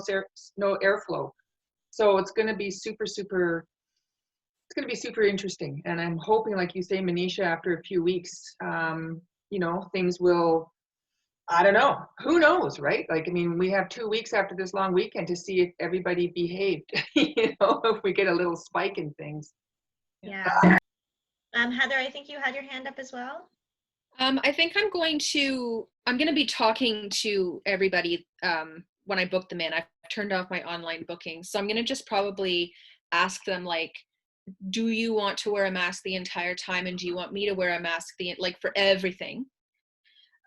airflow, so it's going to be super interesting. And I'm hoping, like you say, Manisha, after a few weeks, you know, things will, I don't know, who knows, right? Like, I mean, we have 2 weeks after this long weekend to see if everybody behaved, you know, if we get a little spike in things. Yeah. Heather, I think you had your hand up as well. I think I'm going to be talking to everybody when I book them in. I've turned off my online booking. So I'm going to just probably ask them, like, do you want to wear a mask the entire time? And do you want me to wear a mask like for everything?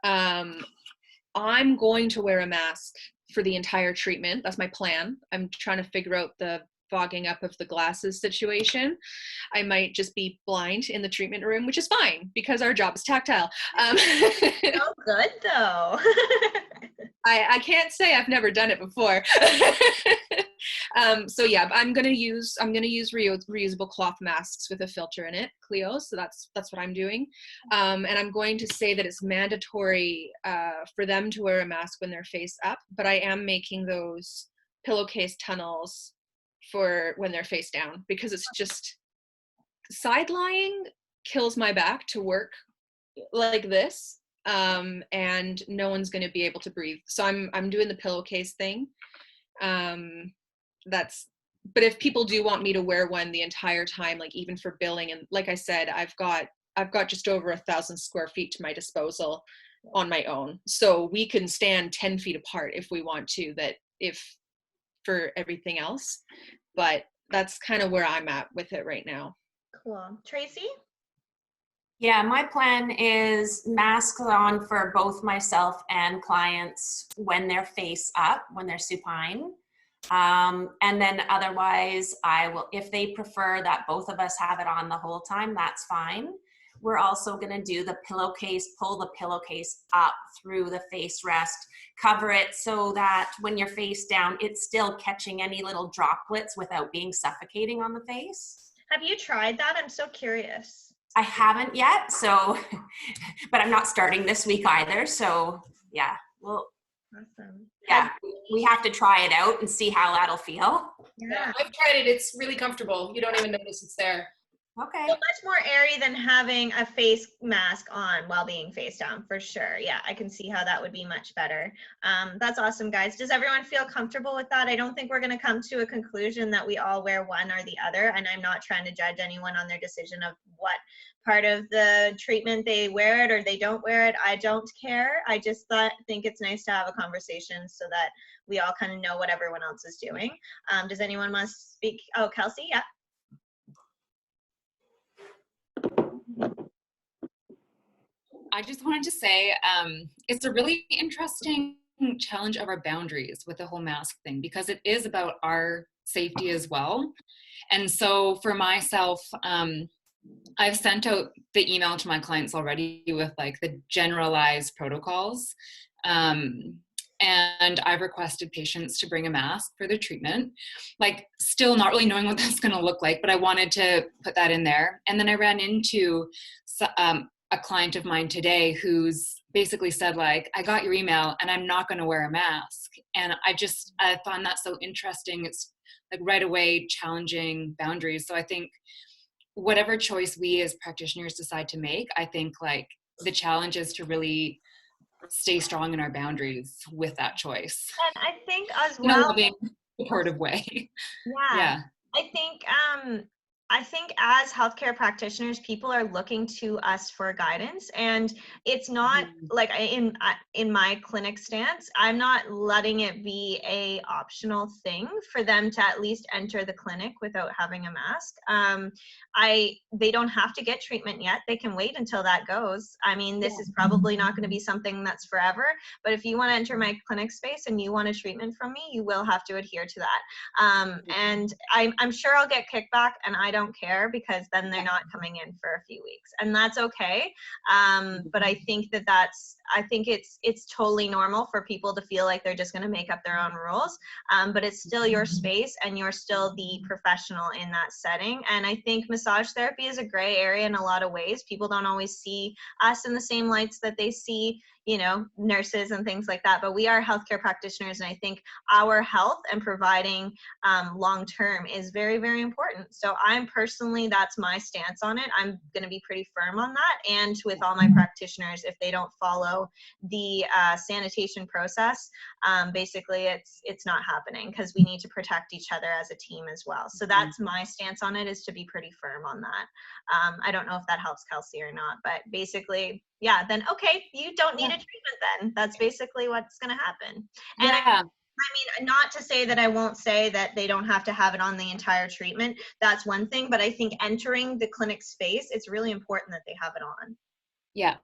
I'm going to wear a mask for the entire treatment. That's my plan. I'm trying to figure out the fogging up of the glasses situation. I might just be blind in the treatment room, which is fine because our job is tactile. So good though. I can't say I've never done it before. So yeah, I'm gonna use reusable cloth masks with a filter in it, Cleo. So that's what I'm doing. And I'm going to say that it's mandatory for them to wear a mask when they're face up, but I am making those pillowcase tunnels for when they're face down, because it's just side lying kills my back to work like this, and no one's going to be able to breathe. So I'm doing the pillowcase thing. But if people do want me to wear one the entire time, like even for billing, and like I said, I've got just over 1,000 square feet to my disposal on my own, so we can stand 10 feet apart if we want to, that if for everything else. But that's kind of where I'm at with it right now. Cool. Tracy? Yeah, my plan is masks on for both myself and clients when they're face up, when they're supine. And then otherwise, I will, if they prefer that both of us have it on the whole time, that's fine. We're also going to do the pillowcase, pull the pillowcase up through the face rest, cover it so that when you're face down, it's still catching any little droplets without being suffocating on the face. Have you tried that? I'm so curious. I haven't yet, so, but I'm not starting this week either. So yeah, well, awesome. Yeah, we have to try it out and see how that'll feel. Yeah, I've tried it. It's really comfortable. You don't even notice it's there. Okay. So much more airy than having a face mask on while being face down, for sure. Yeah, I can see how that would be much better. That's awesome, guys. Does everyone feel comfortable with that? I don't think we're going to come to a conclusion that we all wear one or the other, and I'm not trying to judge anyone on their decision of what part of the treatment they wear it or they don't wear it. I don't care. I just think it's nice to have a conversation so that we all kind of know what everyone else is doing. Does anyone want to speak? Oh, Kelsey, yeah. I just wanted to say it's a really interesting challenge of our boundaries with the whole mask thing, because it is about our safety as well. And so for myself, I've sent out the email to my clients already with like the generalized protocols. And I've requested patients to bring a mask for their treatment, like still not really knowing what that's going to look like, but I wanted to put that in there. And then I ran into a client of mine today who's basically said, like, I got your email and I'm not going to wear a mask. And I found that so interesting. It's like right away challenging boundaries. So I think whatever choice we as practitioners decide to make, I think like the challenge is to really stay strong in our boundaries with that choice. And I think as well, in a loving, supportive way. Yeah. I think I think as healthcare practitioners, people are looking to us for guidance, and it's not like in my clinic stance, I'm not letting it be a optional thing for them to at least enter the clinic without having a mask. They don't have to get treatment yet. They can wait until that goes. I mean, this is probably not going to be something that's forever, but if you want to enter my clinic space and you want a treatment from me, you will have to adhere to that. And I'm sure I'll get kickback, and I don't care, because then they're not coming in for a few weeks, and that's okay. But I think I think it's totally normal for people to feel like they're just going to make up their own rules. But it's still your space, and you're still the professional in that setting. And I think massage therapy is a gray area in a lot of ways. People don't always see us in the same lights that they see, you know, nurses and things like that. But we are healthcare practitioners, and I think our health and providing long term is very, very important. So I'm personally, that's my stance on it. I'm going to be pretty firm on that. And with all my practitioners, if they don't follow the sanitation process, basically it's not happening, because we need to protect each other as a team as well. So that's my stance on it, is to be pretty firm on that. I don't know if that helps Kelsey or not, but basically, yeah, then okay, you don't need a treatment then. That's basically what's going to happen. And Yeah. I mean, not to say that I won't say that they don't have to have it on the entire treatment. That's one thing, but I think entering the clinic space, it's really important that they have it on. Yeah,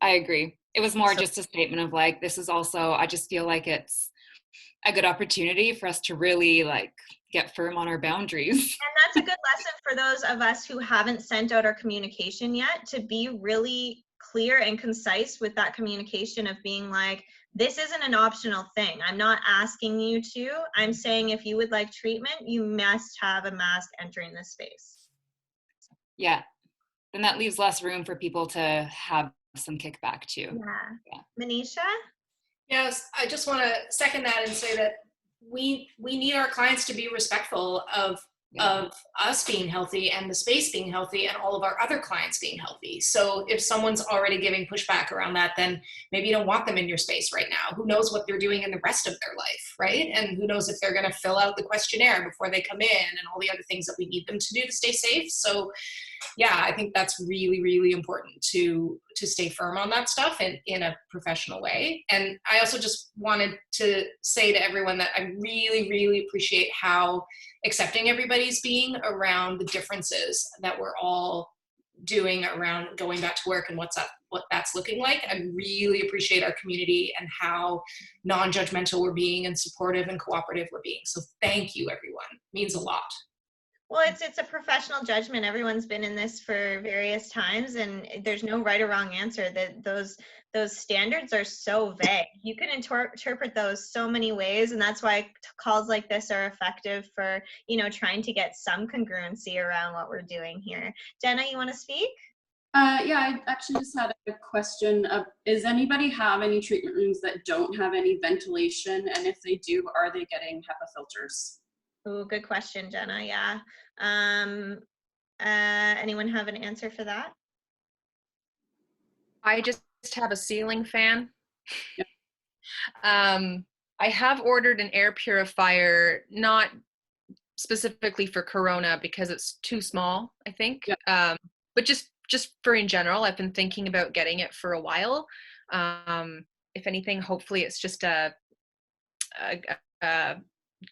I agree. It was more just a statement of like, this is also, I just feel like it's a good opportunity for us to really like get firm on our boundaries. And that's a good lesson for those of us who haven't sent out our communication yet, to be really clear and concise with that communication of being like, this isn't an optional thing. I'm not asking you to. I'm saying if you would like treatment, you must have a mask entering this space. Yeah. Then that leaves less room for people to have some kickback too. Yeah. Manisha? Yes, I just want to second that and say that we need our clients to be respectful of us being healthy and the space being healthy and all of our other clients being healthy. So if someone's already giving pushback around that, then maybe you don't want them in your space right now. Who knows what they're doing in the rest of their life, right? And who knows if they're going to fill out the questionnaire before they come in and all the other things that we need them to do to stay safe. So yeah, I think that's really, really important to stay firm on that stuff in a professional way. And I also just wanted to say to everyone that I really, really appreciate how accepting everybody's being around the differences that we're all doing around going back to work and what that's looking like. I really appreciate our community and how non-judgmental we're being and supportive and cooperative we're being. So thank you, everyone. It means a lot. Well, it's a professional judgment. Everyone's been in this for various times, and there's no right or wrong answer. That those standards are so vague. You can interpret those so many ways, and that's why calls like this are effective for, you know, trying to get some congruency around what we're doing here. Jenna, you want to speak? Yeah, I actually just had a question. Is anybody have any treatment rooms that don't have any ventilation? And if they do, are they getting HEPA filters? Oh, good question, Jenna. Yeah. Anyone have an answer for that? I just have a ceiling fan. Yep. I have ordered an air purifier, not specifically for Corona because it's too small, I think. Yep. But just for in general, I've been thinking about getting it for a while. If anything, hopefully it's just a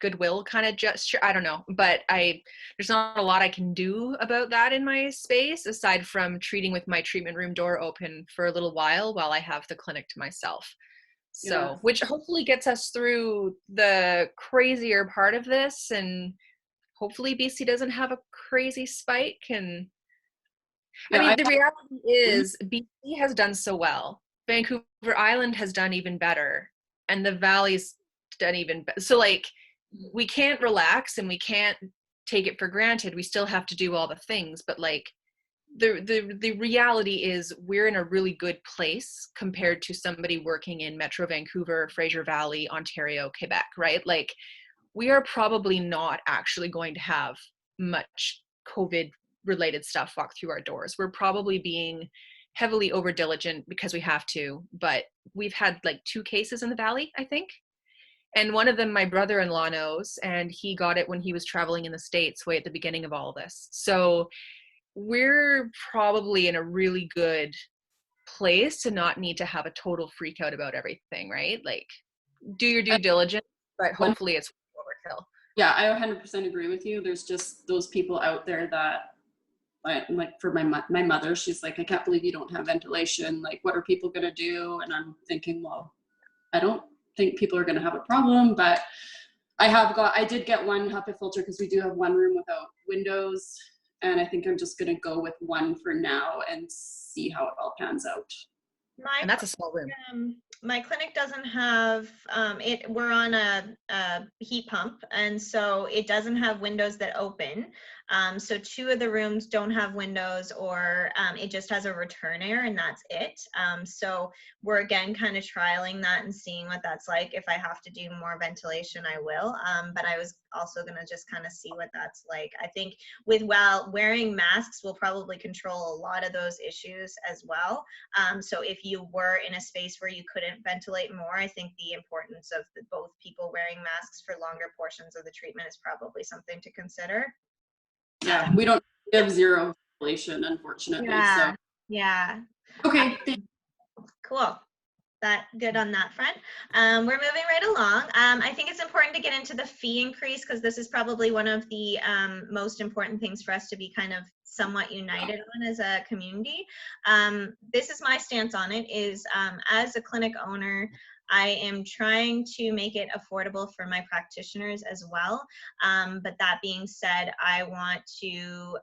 goodwill kind of gesture. I don't know, but there's not a lot I can do about that in my space aside from treating with my treatment room door open for a little while I have the clinic to myself. So, which hopefully gets us through the crazier part of this, and hopefully BC doesn't have a crazy spike. And I mean, the reality is BC has done so well. Vancouver Island has done even better, and the Valley's done even better. So like, we can't relax and we can't take it for granted. We still have to do all the things, but like the reality is we're in a really good place compared to somebody working in Metro Vancouver, Fraser Valley, Ontario, Quebec, right? Like we are probably not actually going to have much COVID related stuff walk through our doors. We're probably being heavily over diligent because we have to, but we've had like 2 cases in the Valley, I think. And one of them, my brother-in-law knows, and he got it when he was traveling in the States way at the beginning of all this. So we're probably in a really good place to not need to have a total freak out about everything, right? Like, do your due diligence, but hopefully it's overkill. Yeah, I 100% agree with you. There's just those people out there that, like for my mother, she's like, I can't believe you don't have ventilation. Like, what are people gonna do? And I'm thinking, well, I don't think people are gonna have a problem, but I did get one HEPA filter because we do have one room without windows, and I think I'm just gonna go with one for now and see how it all pans out. And that's a small room. My clinic doesn't have it. We're on a heat pump, and so it doesn't have windows that open. So 2 of the rooms don't have windows, or it just has a return air, and that's it. So we're again kind of trialing that and seeing what that's like. If I have to do more ventilation, I will. But I was also gonna just kind of see what that's like. I think wearing masks will probably control a lot of those issues as well. So if you were in a space where you couldn't ventilate more, I think the importance of both people wearing masks for longer portions of the treatment is probably something to consider. Yeah, we have zero ventilation, unfortunately. Yeah, So yeah. okay, Cool. That good on that front. We're moving right along. I think it's important to get into the fee increase, because this is probably one of the most important things for us to be kind of somewhat united on as a community. This is my stance on it, is as a clinic owner, I am trying to make it affordable for my practitioners as well. But that being said, I want to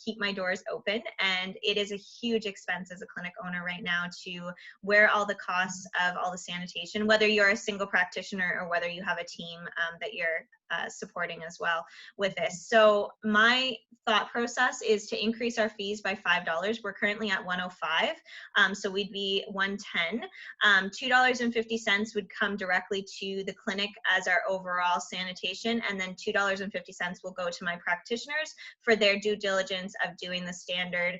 keep my doors open, and it is a huge expense as a clinic owner right now to wear all the costs of all the sanitation, whether you're a single practitioner or whether you have a team that you're supporting as well with this. So my thought process is to increase our fees by $5. We're currently at $105, so we'd be $110. $2.50 would come directly to the clinic as our overall sanitation, and then $2.50 will go to my practitioners for their due diligence of doing the standard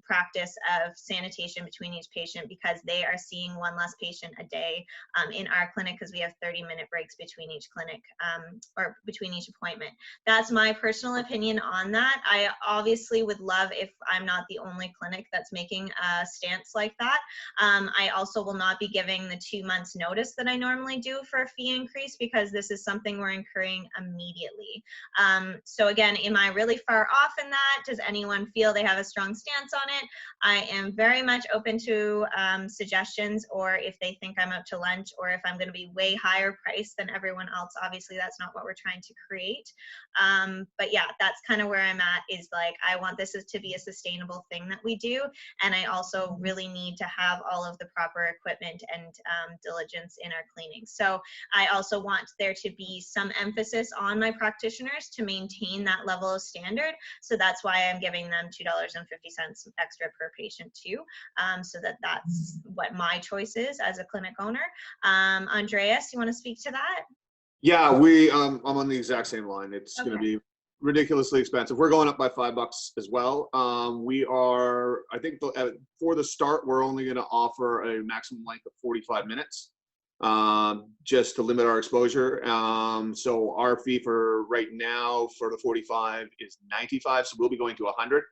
practice of sanitation between each patient, because they are seeing one less patient a day in our clinic, because we have 30-minute breaks between each clinic or between each appointment. That's my personal opinion on that. I obviously would love if I'm not the only clinic that's making a stance like that. I also will not be giving the 2 months notice that I normally do for a fee increase, because this is something we're incurring immediately. So again, am I really far off in that? Does anyone feel they have a strong stance on it? I am very much open to suggestions, or if they think I'm up to lunch, or if I'm going to be way higher price than everyone else. Obviously, that's not what we're trying to create. But yeah, that's kind of where I'm at, is like, I want this to be a sustainable thing that we do. And I also really need to have all of the proper equipment and diligence in our cleaning. So I also want there to be some emphasis on my practitioners to maintain that level of standard. So that's why I'm giving them $2.50 extra per patient too. So that's what my choice is as a clinic owner. Andreas, you want to speak to that? Yeah, I'm on the exact same line. It's going to be ridiculously expensive. We're going up by $5 as well. We are, I think for the start, we're only going to offer a maximum length of 45 minutes, just to limit our exposure. So our fee for right now for the 45 is $95. So we'll be going to 100.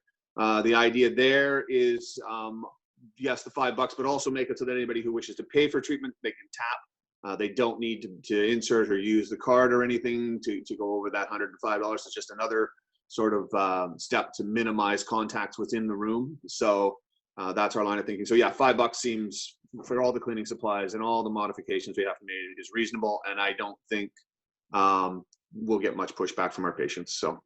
The idea there is, yes, the $5, but also make it so that anybody who wishes to pay for treatment, they can tap. They don't need to insert or use the card or anything to go over that $105. It's just another sort of step to minimize contacts within the room. So that's our line of thinking. So yeah, $5 seems, for all the cleaning supplies and all the modifications we have to make, is reasonable. And I don't think we'll get much pushback from our patients. So.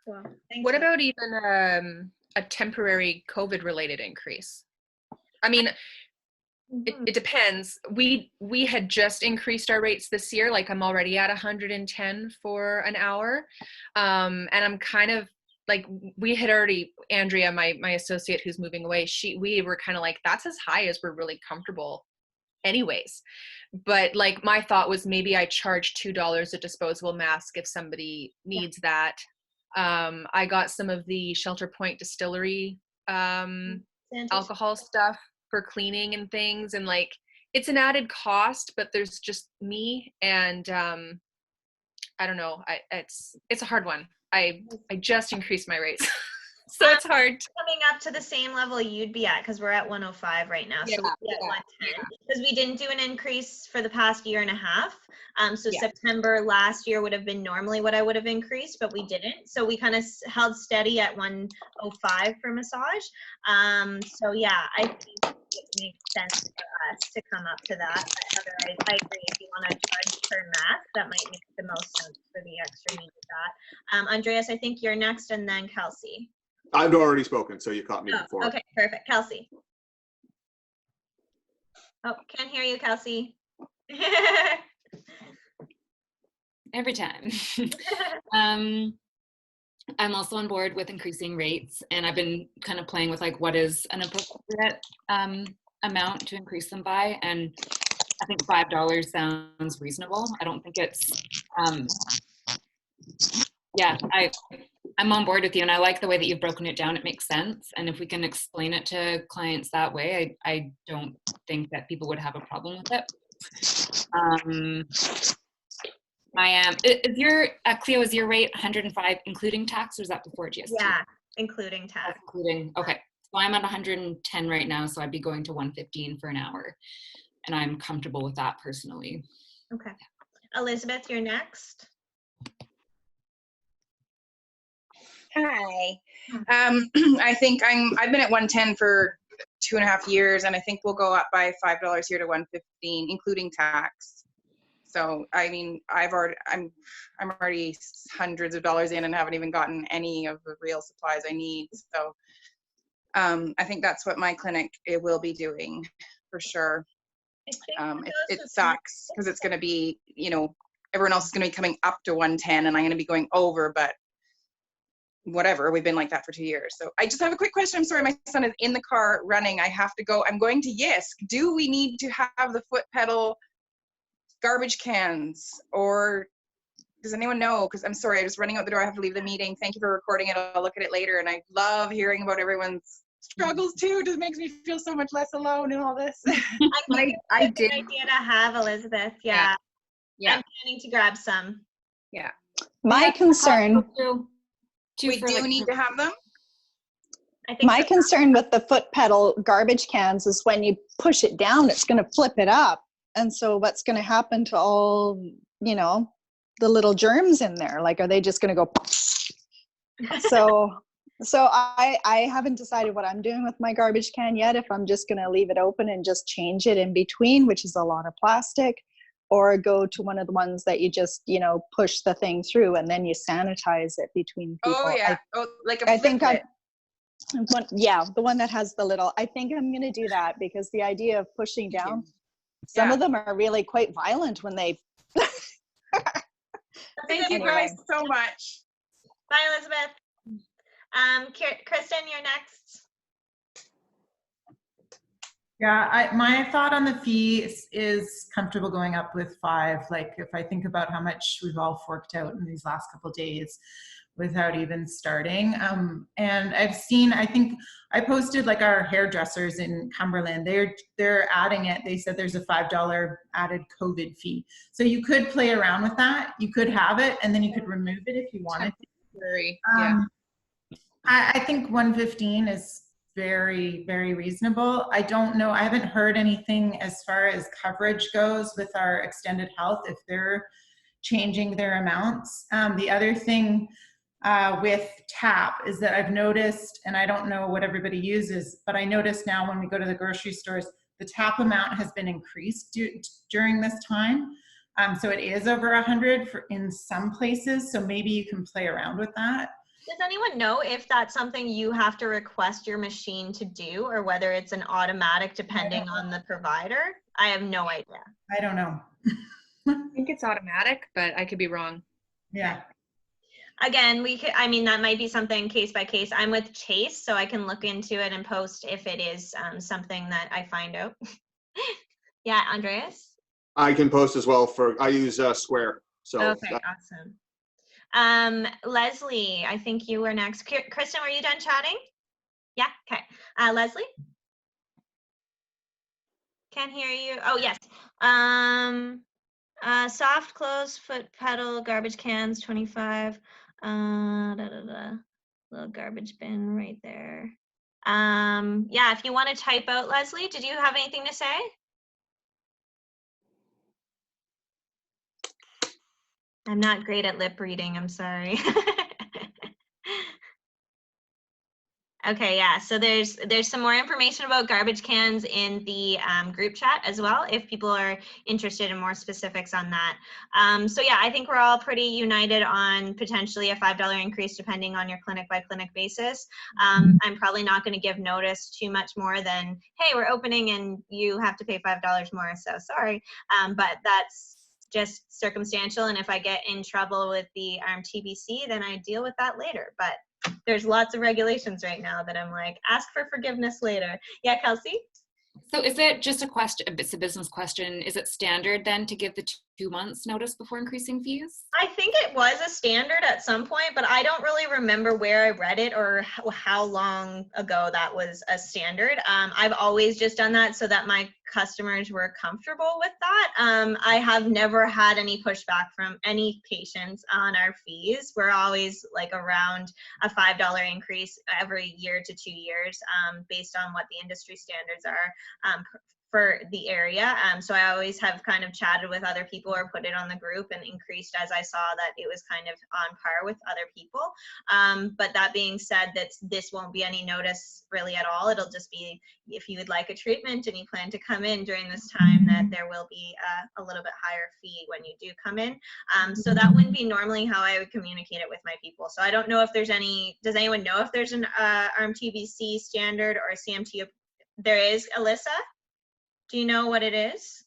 Cool. What about even a temporary COVID-related increase? I mean, it depends. We had just increased our rates this year. Like, I'm already at 110 for an hour. And I'm kind of like, we had already, Andrea, my associate who's moving away, we were kind of like, that's as high as we're really comfortable anyways. But like, my thought was maybe I charge $2 a disposable mask if somebody needs that. I got some of the Shelter Point distillery alcohol stuff for cleaning and things, and like, it's an added cost, but there's just me and I don't know. It's a hard one. I just increased my rates. So it's hard. Coming up to the same level you'd be at, because we're at 105 right now. So we'd be at 110 because we didn't do an increase for the past year and a half. So September last year would have been normally what I would have increased, but we didn't. So we kind of held steady at 105 for massage. So yeah, I think it makes sense for us to come up to that. But Heather, I agree. If you want to charge per mask, that might make the most sense for the extra need of that. Andreas, I think you're next, and then Kelsey. I've already spoken, so you caught me before. Okay, perfect. Kelsey. Oh, can't hear you, Kelsey. Every time. I'm also on board with increasing rates, and I've been kind of playing with like what is an appropriate amount to increase them by, and I think $5 sounds reasonable. I don't think it's I'm on board with you, and I like the way that you've broken it down. It makes sense, and if we can explain it to clients that way, I don't think that people would have a problem with it. Is your Cleo, is your rate 105 including tax, or is that before GST? Yeah, including tax. Including, okay. So I'm at 110 right now, so I'd be going to 115 for an hour, and I'm comfortable with that personally. Okay. Elizabeth, you're next. Hi. I think I've been at 110 for 2.5 years, and I think we'll go up by $5 here to 115, including tax. So I mean, I'm already hundreds of dollars in and haven't even gotten any of the real supplies I need. So I think that's what my clinic will be doing for sure. It sucks because it's going to be, you know, everyone else is going to be coming up to 110, and I'm going to be going over, but whatever, we've been like that for 2 years. So I just have a quick question. I'm sorry, my son is in the car running. I have to go. I'm going to Yisk. Do we need to have the foot pedal garbage cans, or does anyone know? Because I'm sorry, I'm just running out the door. I have to leave the meeting. Thank you for recording it. I'll look at it later. And I love hearing about everyone's struggles too. It just makes me feel so much less alone in all this. I did. Good idea to have, Elizabeth. Yeah. I'm planning to grab some. Yeah. My concern. We do need to have them? I think my concern with the foot pedal garbage cans is when you push it down, it's going to flip it up. And so what's going to happen to all, you know, the little germs in there? Like, are they just going to go? So I haven't decided what I'm doing with my garbage can yet, if I'm just going to leave it open and just change it in between, which is a lot of plastic, or go to one of the ones that you just, you know, push the thing through and then you sanitize it between people. Oh yeah. Like a flip. The one that has the little, I think I'm going to do that, because the idea of pushing down, some of them are really quite violent when they. Thank you guys so much. Bye, Elizabeth. Kristen, you're next. Yeah, my thought on the fee is comfortable going up with 5. Like, if I think about how much we've all forked out in these last couple of days without even starting. And I've seen, I think I posted like our hairdressers in Cumberland, they're adding it. They said there's a $5 added COVID fee. So you could play around with that. You could have it, and then you could remove it if you wanted to. I think 115 is very, very reasonable. I don't know, I haven't heard anything as far as coverage goes with our extended health, if they're changing their amounts. The other thing with TAP is that I've noticed, and I don't know what everybody uses, but I notice now when we go to the grocery stores, the TAP amount has been increased during this time. So it is over 100 in some places. So maybe you can play around with that. Does anyone know if that's something you have to request your machine to do, or whether it's an automatic depending on the provider? I have no idea. I don't know. I think it's automatic, but I could be wrong. Yeah. Again, I mean, that might be something case by case. I'm with Chase, so I can look into it and post if it is something that I find out. Yeah, Andreas? I can post as well I use Square. So okay, awesome. Leslie, I think you were next. Kristen, were you done chatting? Yeah, okay. Leslie? Can't hear you. Oh, yes. Soft closed foot pedal, garbage cans, 25. Little garbage bin right there. Yeah, if you want to type out, Leslie, did you have anything to say? I'm not great at lip reading, I'm sorry. Okay, yeah, so there's some more information about garbage cans in the group chat as well, if people are interested in more specifics on that. So yeah, I think we're all pretty united on potentially a $5 increase depending on your clinic by clinic basis. I'm probably not going to give notice too much more than, hey, we're opening and you have to pay $5 more, so sorry. But that's just circumstantial, and if I get in trouble with the RMTBC, then I deal with that later. But there's lots of regulations right now that I'm like, ask for forgiveness later. Yeah, Kelsey? So is it just a question, it's a business question, is it standard then to give the 2 months notice before increasing fees? I think it was a standard at some point, but I don't really remember where I read it or how long ago that was a standard. I've always just done that so that my customers were comfortable with that. I have never had any pushback from any patients on our fees. We're always like around a $5 increase every year to 2 years based on what the industry standards are for the area. So I always have kind of chatted with other people or put it on the group and increased as I saw that it was kind of on par with other people. But that being said, this won't be any notice really at all. It'll just be if you would like a treatment and you plan to come in during this time, that there will be a little bit higher fee when you do come in. So that wouldn't be normally how I would communicate it with my people. So I don't know if there's any, does anyone know if there's an RMTBC standard or a CMT? There is, Alyssa? Do you know what it is?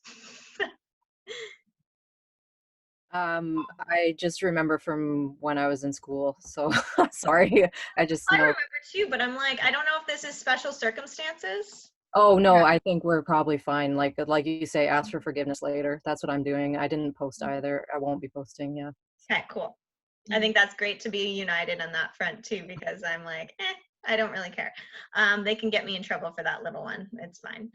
I just remember from when I was in school, so sorry. I I remember too, but I'm like, I don't know if this is special circumstances. Oh no, I think we're probably fine. Like you say, ask for forgiveness later. That's what I'm doing. I didn't post either. I won't be posting. Yeah. Okay, cool. I think that's great to be united on that front too, because I'm like, I don't really care. They can get me in trouble for that little one. It's fine.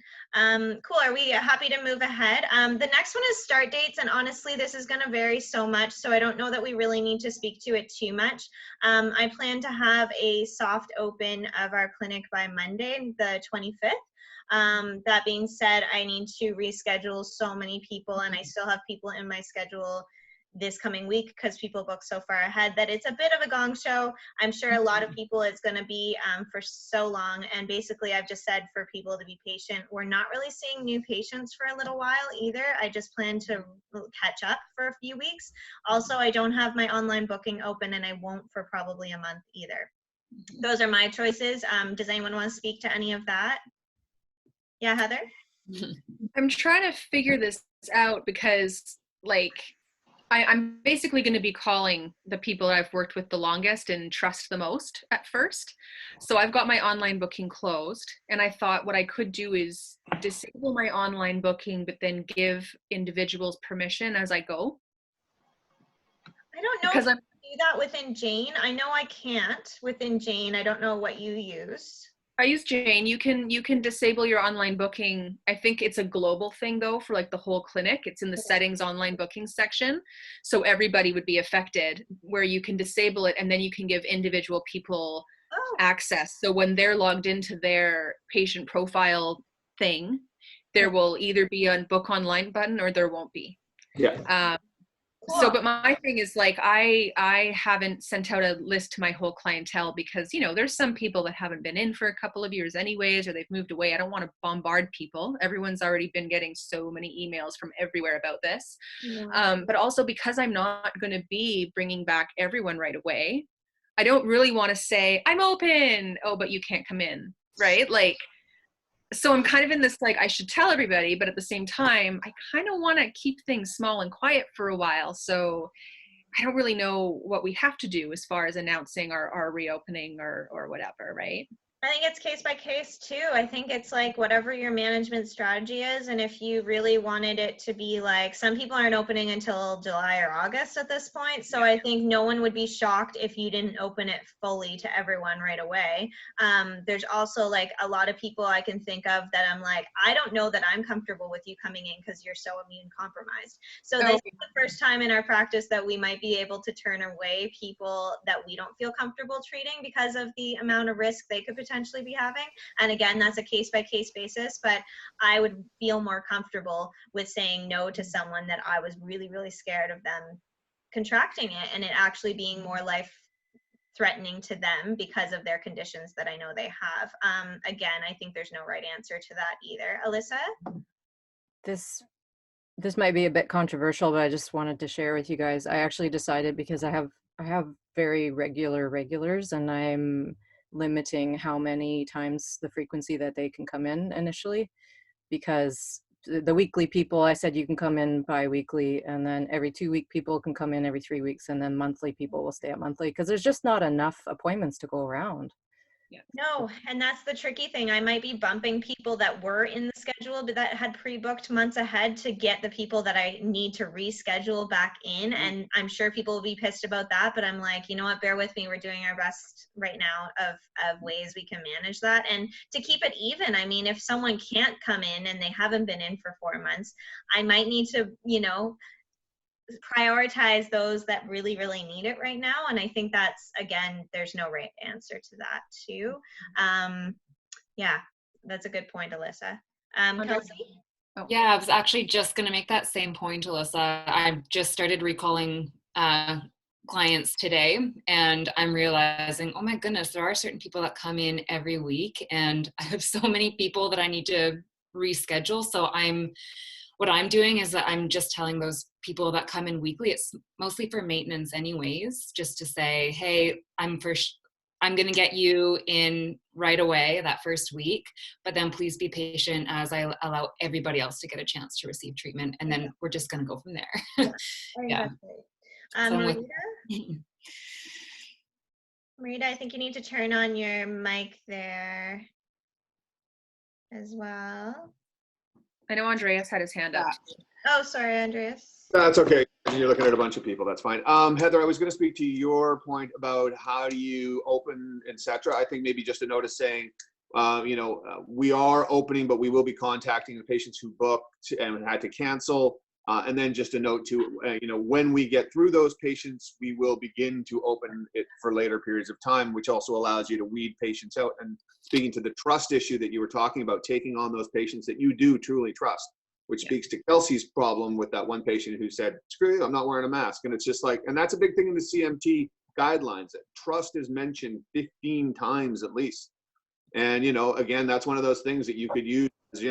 Cool. Are we happy to move ahead? The next one is start dates. And honestly, this is going to vary so much. So I don't know that we really need to speak to it too much. I plan to have a soft open of our clinic by Monday, the 25th. That being said, I need to reschedule so many people, and I still have people in my schedule this coming week because people book so far ahead that it's a bit of a gong show. I'm sure a lot of people it's going to be for so long, and basically I've just said for people to be patient. We're not really seeing new patients for a little while either. I just plan to catch up for a few weeks. Also, I don't have my online booking open, and I won't for probably a month either. Those are my choices. Does anyone want to speak to any of that? Yeah, Heather? I'm trying to figure this out because like I'm basically going to be calling the people that I've worked with the longest and trust the most at first. So I've got my online booking closed, and I thought what I could do is disable my online booking, but then give individuals permission as I go. I don't know if I do that within Jane. I know I can't within Jane. I don't know what you use. I use Jane. You can disable your online booking. I think it's a global thing though for like the whole clinic. It's in the settings online booking section. So everybody would be affected, where you can disable it and then you can give individual people access. So when they're logged into their patient profile thing, there will either be a book online button or there won't be. Yeah. So, but my thing is like, I haven't sent out a list to my whole clientele because, you know, there's some people that haven't been in for a couple of years anyways, or they've moved away. I don't want to bombard people. Everyone's already been getting so many emails from everywhere about this. Yeah. But also because I'm not going to be bringing back everyone right away, I don't really want to say, I'm open. Oh, but you can't come in, right? Like, so I'm kind of in this, like, I should tell everybody, but at the same time, I kind of want to keep things small and quiet for a while. So I don't really know what we have to do as far as announcing our reopening or whatever, right? I think it's case by case too. I think it's like whatever your management strategy is. And if you really wanted it to be like, some people aren't opening until July or August at this point. So I think no one would be shocked if you didn't open it fully to everyone right away. There's also like a lot of people I can think of that I'm like, I don't know that I'm comfortable with you coming in because you're so immune compromised. So this is the first time in our practice that we might be able to turn away people that we don't feel comfortable treating because of the amount of risk they could potentially be having. And again, that's a case by case basis, but I would feel more comfortable with saying no to someone that I was really, really scared of them contracting it and it actually being more life threatening to them because of their conditions that I know they have. Again, I think there's no right answer to that either. Alyssa? This might be a bit controversial, but I just wanted to share with you guys. I actually decided, because I have very regulars, and I'm limiting how many times the frequency that they can come in initially, because the weekly people, I said you can come in bi-weekly, and then every 2-week people can come in every 3 weeks, and then monthly people will stay at monthly, because there's just not enough appointments to go around. No, and that's the tricky thing. I might be bumping people that were in the schedule, but that had pre-booked months ahead to get the people that I need to reschedule back in. And I'm sure people will be pissed about that, but I'm like, you know what, bear with me. We're doing our best right now of ways we can manage that. And to keep it even, I mean, if someone can't come in and they haven't been in for 4 months, I might need to, you know, prioritize those that really, really need it right now. And I think that's, again, there's no right answer to that too. Yeah, that's a good point, Alyssa. Kelsey? Yeah, I was actually just going to make that same point, Alyssa. I've just started recalling clients today, and I'm realizing, oh my goodness, there are certain people that come in every week, and I have so many people that I need to reschedule. So what I'm doing is that I'm just telling those people that come in weekly, it's mostly for maintenance anyways, just to say, hey, I'm going to get you in right away that first week, but then please be patient as I allow everybody else to get a chance to receive treatment. And then we're just going to go from there. Yeah. Marita? Marita, I think you need to turn on your mic there as well. I know Andreas had his hand up. Oh, sorry, Andreas. That's okay. You're looking at a bunch of people. That's fine. Heather, I was going to speak to your point about how do you open, etc. I think maybe just a notice saying, we are opening, but we will be contacting the patients who booked and had to cancel. And then just a note to, when we get through those patients, we will begin to open it for later periods of time, which also allows you to weed patients out. And speaking to the trust issue that you were talking about, taking on those patients that you do truly trust, which speaks to Kelsey's problem with that one patient who said, screw you, I'm not wearing a mask. And it's just like, and that's a big thing in the CMT guidelines, that trust is mentioned 15 times at least. And, again, that's one of those things that you could use as,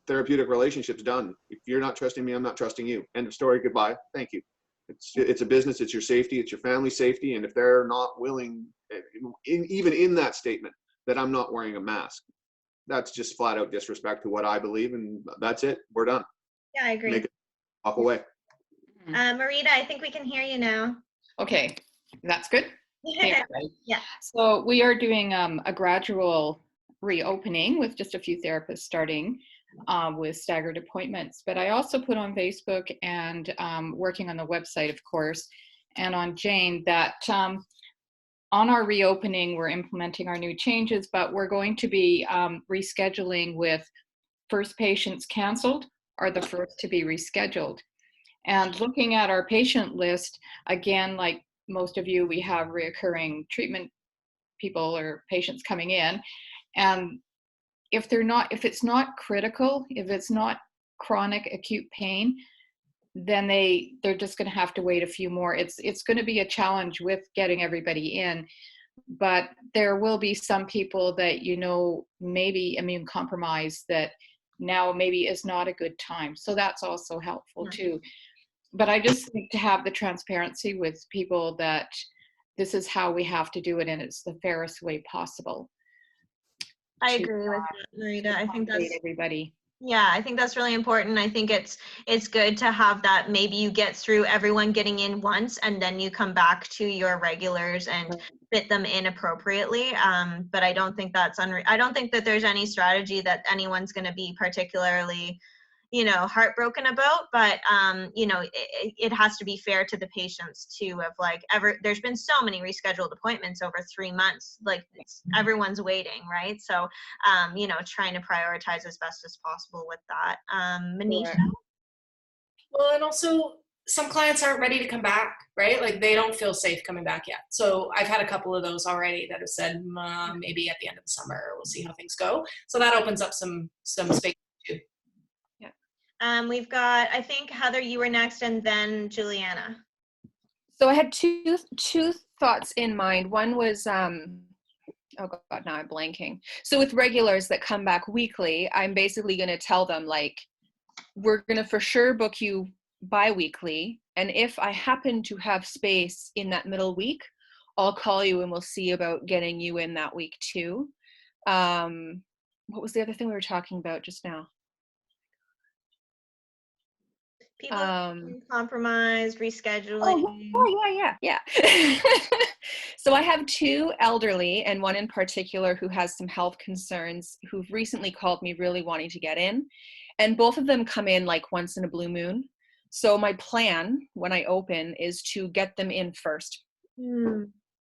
therapeutic relationships done. If you're not trusting me, I'm not trusting you. End of story. Goodbye. Thank you. It's a business. It's your safety. It's your family's safety. And if they're not willing, even in that statement, that I'm not wearing a mask, that's just flat out disrespect to what I believe. And that's it. We're done. Yeah, I agree. Make it walk away. Marita, I think we can hear you now. Okay, that's good. Yeah. So we are doing a gradual reopening with just a few therapists starting with staggered appointments. But I also put on Facebook and working on the website, of course, and on Jane that on our reopening, we're implementing our new changes, but we're going to be rescheduling with first patients canceled are the first to be rescheduled. And looking at our patient list, again, like most of you, we have reoccurring treatment people or patients coming in. And if it's not critical, if it's not chronic acute pain, then they're just going to have to wait a few more. It's going to be a challenge with getting everybody in, but there will be some people that maybe immune compromised that now maybe is not a good time. So that's also helpful too. But I just think to have the transparency with people that this is how we have to do it and it's the fairest way possible. I agree with that, Marita. I think that's everybody. Yeah, I think that's really important. I think it's good to have that. Maybe you get through everyone getting in once, and then you come back to your regulars and fit them in appropriately. But I don't think that's I don't think that there's any strategy that anyone's going to be particularly, heartbroken about. But it has to be fair to the patients too. Of like, there's been so many rescheduled appointments over 3 months. Like everyone's waiting, right? So trying to prioritize as best as possible with that. Manisha? Well, and also some clients aren't ready to come back, right? Like they don't feel safe coming back yet. So I've had a couple of those already that have said, maybe at the end of the summer, we'll see how things go. So that opens up some space too. Yeah. We've got, I think, Heather, you were next, and then Juliana. So I had two thoughts in mind. One was, oh God, now I'm blanking. So with regulars that come back weekly, I'm basically going to tell them, like, we're going to for sure book you bi-weekly. And if I happen to have space in that middle week, I'll call you and we'll see about getting you in that week too. What was the other thing we were talking about just now? People compromised, rescheduling. Yeah. So I have 2 elderly and one in particular who has some health concerns who've recently called me really wanting to get in. And both of them come in like once in a blue moon. So my plan when I open is to get them in first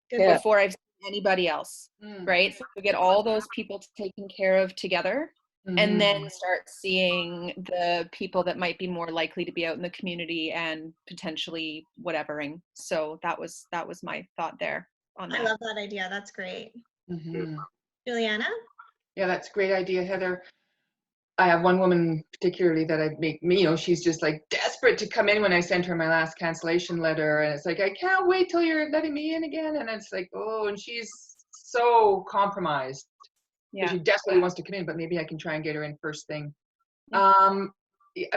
before I've seen anybody else, right? So we get all those people taken care of together. And then start seeing the people that might be more likely to be out in the community and potentially whatevering. So that was my thought there on that. I love that idea. That's great. Juliana? Yeah, that's a great idea, Heather. I have one woman particularly that she's just like desperate to come in when I sent her my last cancellation letter. And it's like, I can't wait till you're letting me in again. And it's like, oh, and she's so compromised. Yeah. She desperately wants to come in, but maybe I can try and get her in first thing. I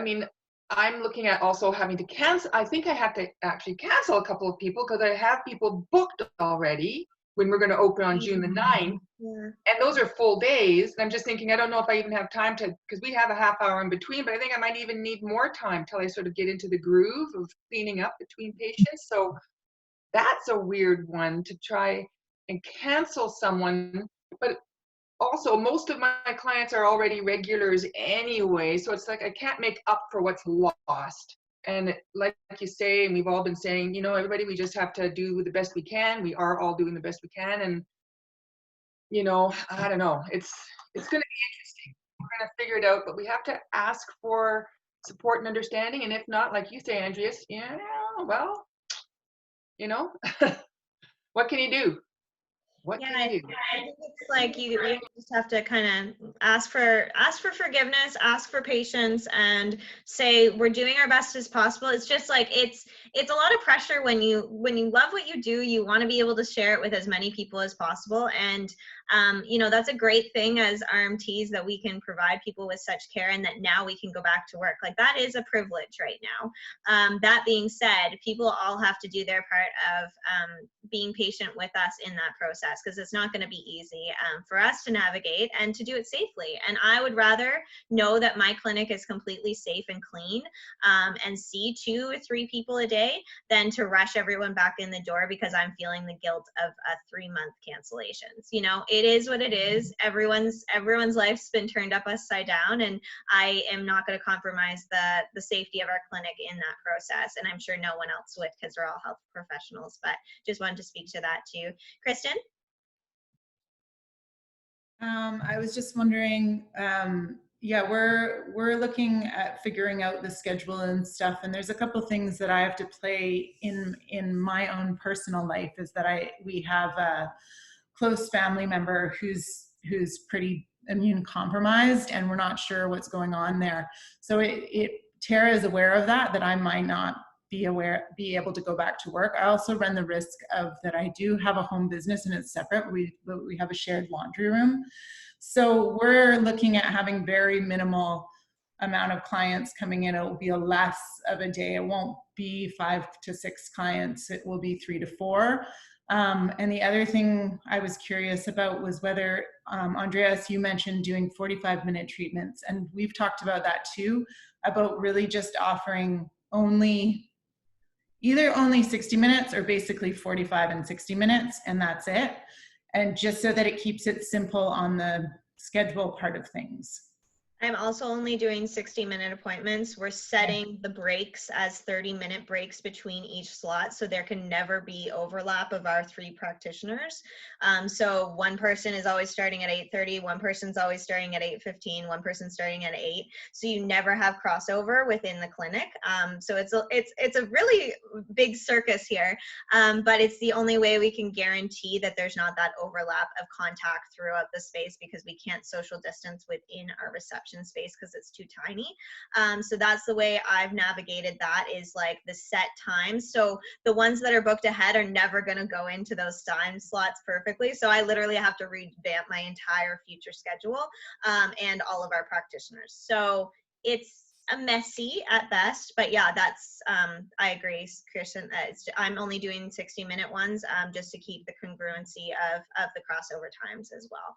mean, I'm looking at also having to cancel. I think I have to actually cancel a couple of people because I have people booked already when we're going to open on June the 9th. Yeah. And those are full days. And I'm just thinking, I don't know if I even have time to, because we have a half hour in between, but I think I might even need more time till I sort of get into the groove of cleaning up between patients. So that's a weird one to try and cancel someone. But also, most of my clients are already regulars anyway, so it's like I can't make up for what's lost. And like you say, and we've all been saying, everybody, we just have to do the best we can. We are all doing the best we can, and I don't know. It's going to be interesting. We're going to figure it out, but we have to ask for support and understanding. And if not, like you say, Andreas, well, what can you do? What can you do? I think it's like you just have to kind of ask for forgiveness, ask for patience, and say we're doing our best as possible. It's just like it's a lot of pressure when you love what you do. You want to be able to share it with as many people as possible, and that's a great thing as RMTs that we can provide people with such care, and that now we can go back to work. Like that is a privilege right now. That being said, people all have to do their part of being patient with us in that process, because it's not going to be easy for us to navigate and to do it safely. And I would rather know that my clinic is completely safe and clean and see 2 or 3 people a day than to rush everyone back in the door because I'm feeling the guilt of a 3-month cancellations. It is what it is. Everyone's life's been turned upside down, and I am not going to compromise the safety of our clinic in that process. And I'm sure no one else would, because we're all health professionals, but just wanted to speak to that too. Kristen? I was just wondering, we're looking at figuring out the schedule and stuff, and there's a couple things that I have to play in my own personal life. Is that we have a close family member who's pretty immune compromised, and we're not sure what's going on there. So Tara is aware of that I might not be able to go back to work. I also run the risk of that I do have a home business and it's separate. We have a shared laundry room. So we're looking at having very minimal amount of clients coming in. It will be a less of a day. It won't be 5 to 6 clients. It will be 3 to 4. And the other thing I was curious about was whether, Andreas, you mentioned doing 45-minute treatments, and we've talked about that too, about really just offering either only 60 minutes or basically 45 and 60 minutes, and that's it. And just so that it keeps it simple on the schedule part of things. I'm also only doing 60-minute appointments. We're setting the breaks as 30-minute breaks between each slot, so there can never be overlap of our 3 practitioners. So one person is always starting at 8:30, one person's always starting at 8:15, one person's starting at 8. So you never have crossover within the clinic. So it's a really big circus here, but it's the only way we can guarantee that there's not that overlap of contact throughout the space, because we can't social distance within our reception space because it's too tiny. So that's the way I've navigated that, is like the set times. So the ones that are booked ahead are never going to go into those time slots perfectly. So I literally have to revamp my entire future schedule and all of our practitioners. So it's messy at best, but yeah, that's I agree, Kirsten. I'm only doing 60-minute ones just to keep the congruency of the crossover times as well.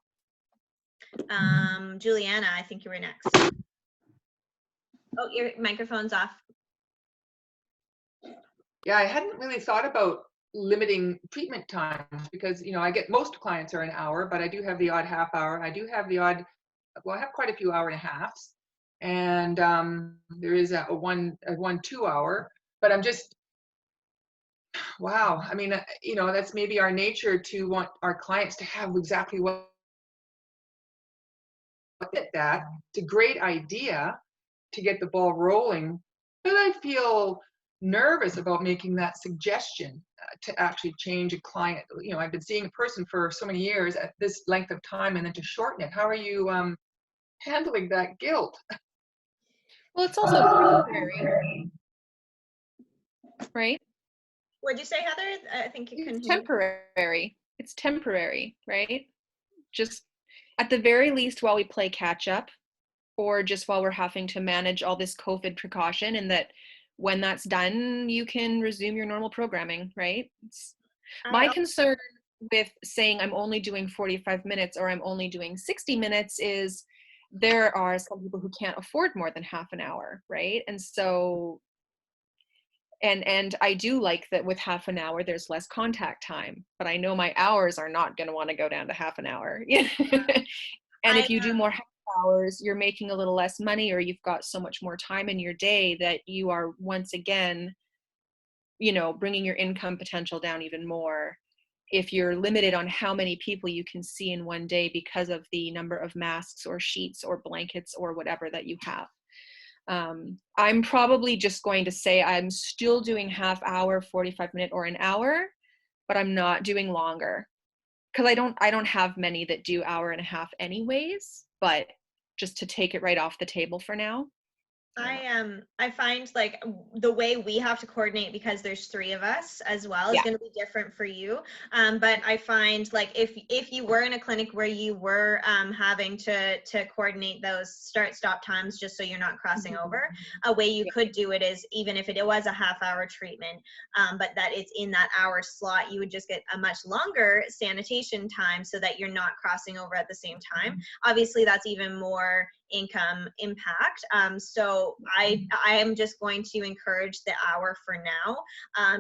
Juliana, I think you were next. Oh, your microphone's off. Yeah, I hadn't really thought about limiting treatment times, because, you know, I get most clients are an hour, but I do have the odd half hour. I do have the odd, well, I have quite a few hour and a halves, and there is a one 2 hour, but I'm just, wow. I mean, you know, that's maybe our nature to want our clients to have exactly what that. It's a great idea to get the ball rolling, but I feel nervous about making that suggestion to actually change a client. You know, I've been seeing a person for so many years at this length of time, and then to shorten it. How are you handling that guilt? Well, it's also temporary, right? What'd you say, Heather? I think you couldn't It's hear me. temporary. It's temporary, right? Just at the very least while we play catch up, or just while we're having to manage all this COVID precaution, and that when that's done, you can resume your normal programming, right? My concern with saying I'm only doing 45 minutes or I'm only doing 60 minutes is there are some people who can't afford more than half an hour, right? And so, and I do like that with half an hour, there's less contact time, but I know my hours are not going to want to go down to half an hour. And if you do more half hours, you're making a little less money, or you've got so much more time in your day that you are once again, you know, bringing your income potential down even more if you're limited on how many people you can see in one day because of the number of masks or sheets or blankets or whatever that you have. I'm probably just going to say I'm still doing half hour, 45-minute, or an hour, but I'm not doing longer, because I don't have many that do hour and a half anyways, but just to take it right off the table for now. I find like the way we have to coordinate, because there's 3 of us as well, is going to be different for you. But I find like if you were in a clinic where you were having to coordinate those start-stop times just so you're not crossing over, a way you could do it is, even if it was a half-hour treatment, but that it's in that hour slot, you would just get a much longer sanitation time so that you're not crossing over at the same time. Obviously, that's even more income impact. So I am just going to encourage the hour for now,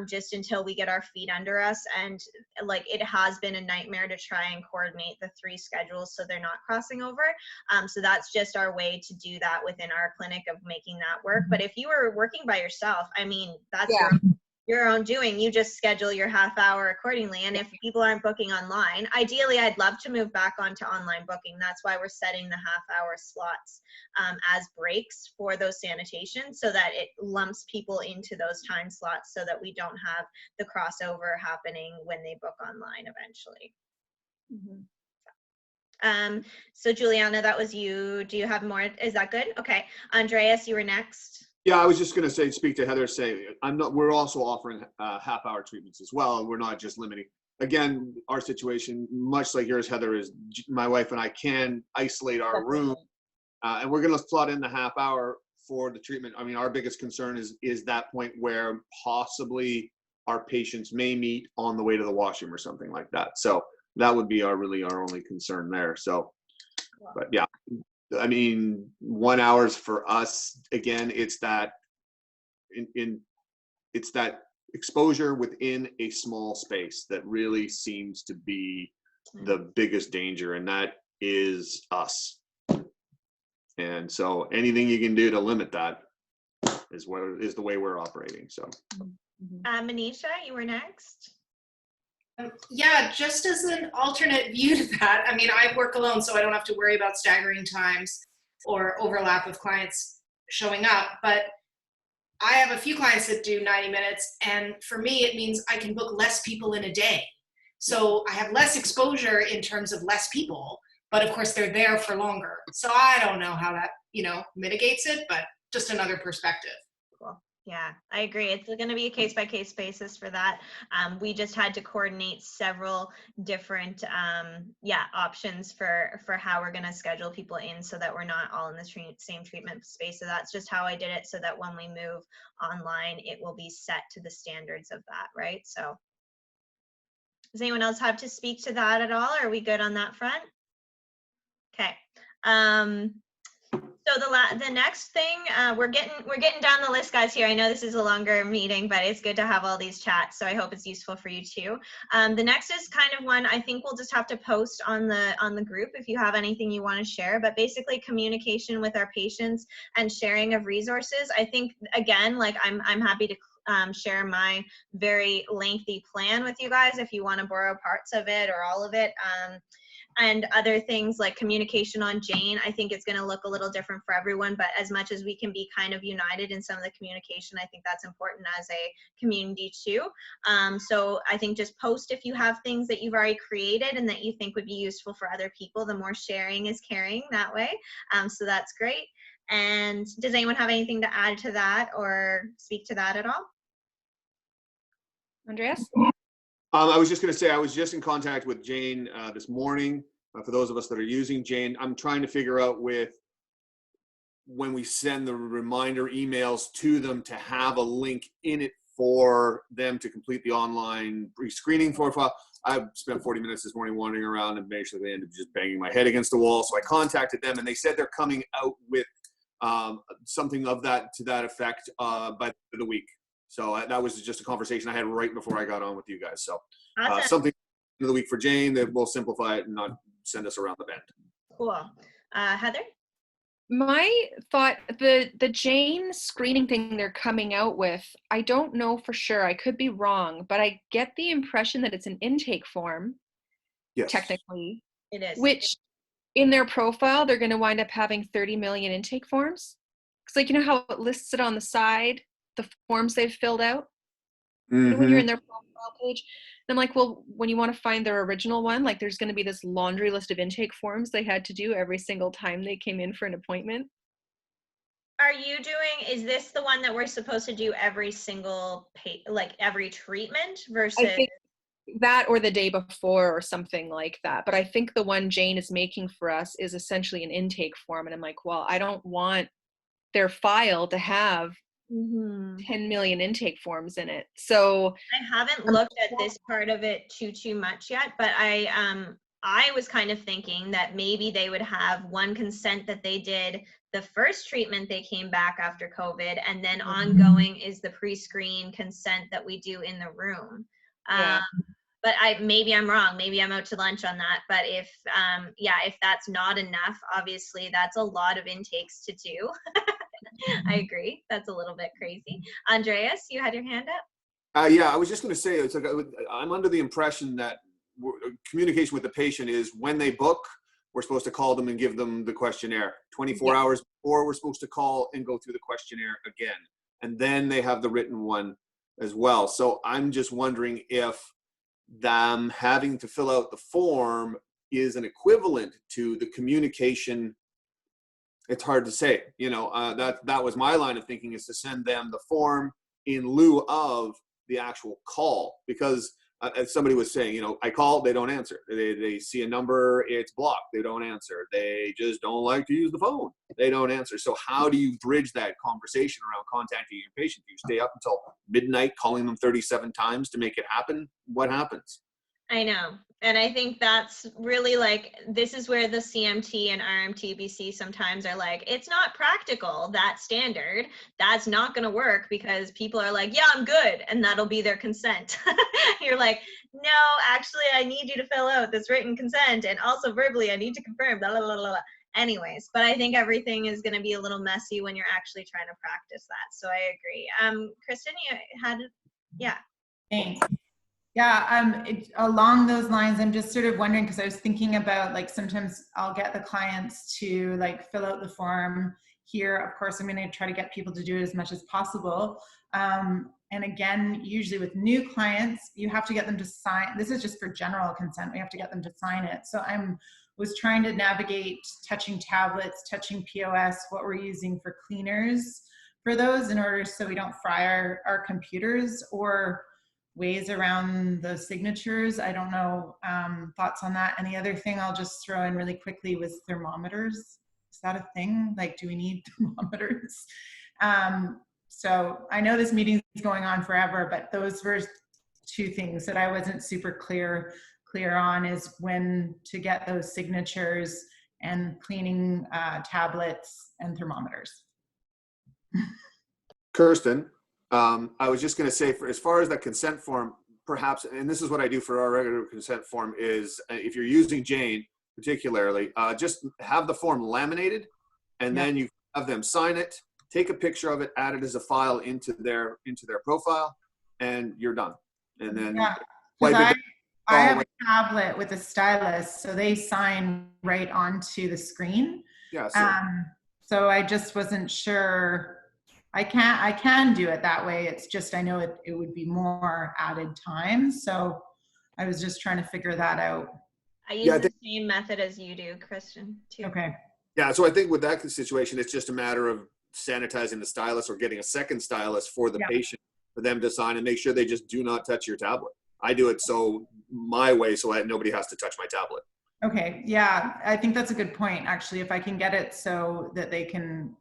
just until we get our feet under us. And like, it has been a nightmare to try and coordinate the 3 schedules so they're not crossing over. So that's just our way to do that within our clinic, of making that work. But if you were working by yourself, I mean, that's your own doing. You just schedule your half hour accordingly. And if people aren't booking online, ideally I'd love to move back onto online booking. That's why we're setting the half hour slots as breaks for those sanitations, so that it lumps people into those time slots, so that we don't have the crossover happening when they book online eventually. So Juliana, that was you. Do you have more? Is that good? Okay. Andreas, you were next. Yeah, I was just going to say, speak to Heather, say, we're also offering half-hour treatments as well. We're not just limiting. Again, our situation, much like yours, Heather, is my wife and I can isolate our room, and we're going to slot in the half hour for the treatment. I mean, our biggest concern is that point where possibly our patients may meet on the way to the washroom or something like that. So that would be our only concern there. So, but yeah, I mean, 1 hour for us, again, it's that it's that exposure within a small space that really seems to be the biggest danger, and that is us. And so anything you can do to limit that is the way we're operating. So Manisha, you were next. Yeah, just as an alternate view to that, I mean, I work alone, so I don't have to worry about staggering times or overlap with clients showing up. But I have a few clients that do 90 minutes, and for me, it means I can book less people in a day. So I have less exposure in terms of less people, but of course they're there for longer. So I don't know how that, mitigates it, but just another perspective. Cool. Yeah, I agree. It's going to be a case-by-case basis for that. We just had to coordinate several different options for how we're going to schedule people in so that we're not all in the same treatment space. So that's just how I did it, so that when we move online, it will be set to the standards of that, right? So does anyone else have to speak to that at all? Or are we good on that front? Okay. So the next thing, we're getting down the list, guys, here. I know this is a longer meeting, but it's good to have all these chats, so I hope it's useful for you too. The next is kind of one I think we'll just have to post on the group if you have anything you want to share, but basically communication with our patients and sharing of resources. I think, again, like I'm happy to share my very lengthy plan with you guys if you want to borrow parts of it or all of it. And other things like communication on Jane, I think it's going to look a little different for everyone, but as much as we can be kind of united in some of the communication, I think that's important as a community too. So I think just post if you have things that you've already created and that you think would be useful for other people. The more sharing is caring that way. So that's great. And does anyone have anything to add to that or speak to that at all? Andreas? I was just going to say, I was just in contact with Jane this morning. For those of us that are using Jane, I'm trying to figure out when we send the reminder emails to them to have a link in it for them to complete the online pre-screening profile. I spent 40 minutes this morning wandering around and basically ended up just banging my head against the wall. So I contacted them and they said they're coming out with something of that to that effect by the end of the week. So that was just a conversation I had right before I got on with you guys. So Awesome. something of the week for Jane that will simplify it and not send us around the bend. Cool. Heather? My thought, the Jane screening thing they're coming out with, I don't know for sure. I could be wrong, but I get the impression that it's an intake form. Yes. Technically. It is. Which in their profile, they're going to wind up having 30 million intake forms. Because like, you know how it lists it on the side, the forms they've filled out? Mm-hmm. You know, when you're in their profile page? And I'm like, well, when you want to find their original one, like there's going to be this laundry list of intake forms they had to do every single time they came in for an appointment. Are you doing, is this the one that we're supposed to do every single, like every treatment versus? I think that or the day before or something like that. But I think the one Jane is making for us is essentially an intake form. And I'm like, well, I don't want their file to have 10 million intake forms in it. So I haven't looked at this part of it too much yet, but I was kind of thinking that maybe they would have one consent that they did the first treatment they came back after COVID, and then ongoing is the pre-screen consent that we do in the room. Yeah. But maybe I'm wrong. Maybe I'm out to lunch on that. But if that's not enough, obviously that's a lot of intakes to do. I agree. That's a little bit crazy. Andreas, you had your hand up? Yeah, I was just going to say, it's like I'm under the impression that communication with the patient is when they book, we're supposed to call them and give them the questionnaire. 24 hours before, we're supposed to call and go through the questionnaire again. And then they have the written one as well. So I'm just wondering if them having to fill out the form is an equivalent to the communication. It's hard to say, that was my line of thinking, is to send them the form in lieu of the actual call, because as somebody was saying, you know, I call, they don't answer. They see a number, it's blocked, they don't answer. They just don't like to use the phone, they don't answer. So how do you bridge that conversation around contacting your patient? Do you stay up until midnight calling them 37 times to make it happen? What happens? I know. And I think that's really like, this is where the CMT and RMTBC sometimes are like, it's not practical, that standard. That's not going to work because people are like, yeah, I'm good. And that'll be their consent. You're like, no, actually, I need you to fill out this written consent. And also verbally, I need to confirm, blah, blah, blah, blah. Anyways, but I think everything is going to be a little messy when you're actually trying to practice that. So I agree. Kristen, you had, yeah. Thanks. Yeah, along those lines, I'm just sort of wondering, because I was thinking about, like, sometimes I'll get the clients to like fill out the form here. Of course, I'm going to try to get people to do it as much as possible. And again, usually with new clients, you have to get them to sign. This is just for general consent. We have to get them to sign it. So was trying to navigate touching tablets, touching POS, what we're using for cleaners for those, in order so we don't fry our computers, or ways around the signatures. I don't know, thoughts on that. And the other thing I'll just throw in really quickly was thermometers. Is that a thing? Like, do we need thermometers? So I know this meeting is going on forever, but those were two things that I wasn't super clear on, is when to get those signatures and cleaning tablets and thermometers. Kirsten, I was just going to say, for as far as that consent form, perhaps, and this is what I do for our regular consent form, is if you're using Jane particularly, just have the form laminated, and then you have them sign it, take a picture of it, add it as a file into their profile, and you're done. And then I have a tablet with a stylus, so they sign right onto the screen. Yeah. So I just wasn't sure. I can do it that way. It's just, I know it would be more added time. So I was just trying to figure that out. I use the same method as you do, Kristen, too. Okay. Yeah, so I think with that situation, it's just a matter of sanitizing the stylus or getting a second stylus for the patient, for them to sign, and make sure they just do not touch your tablet. I do it my way, so nobody has to touch my tablet. Okay, yeah, I think that's a good point, actually. If I can get it so that they can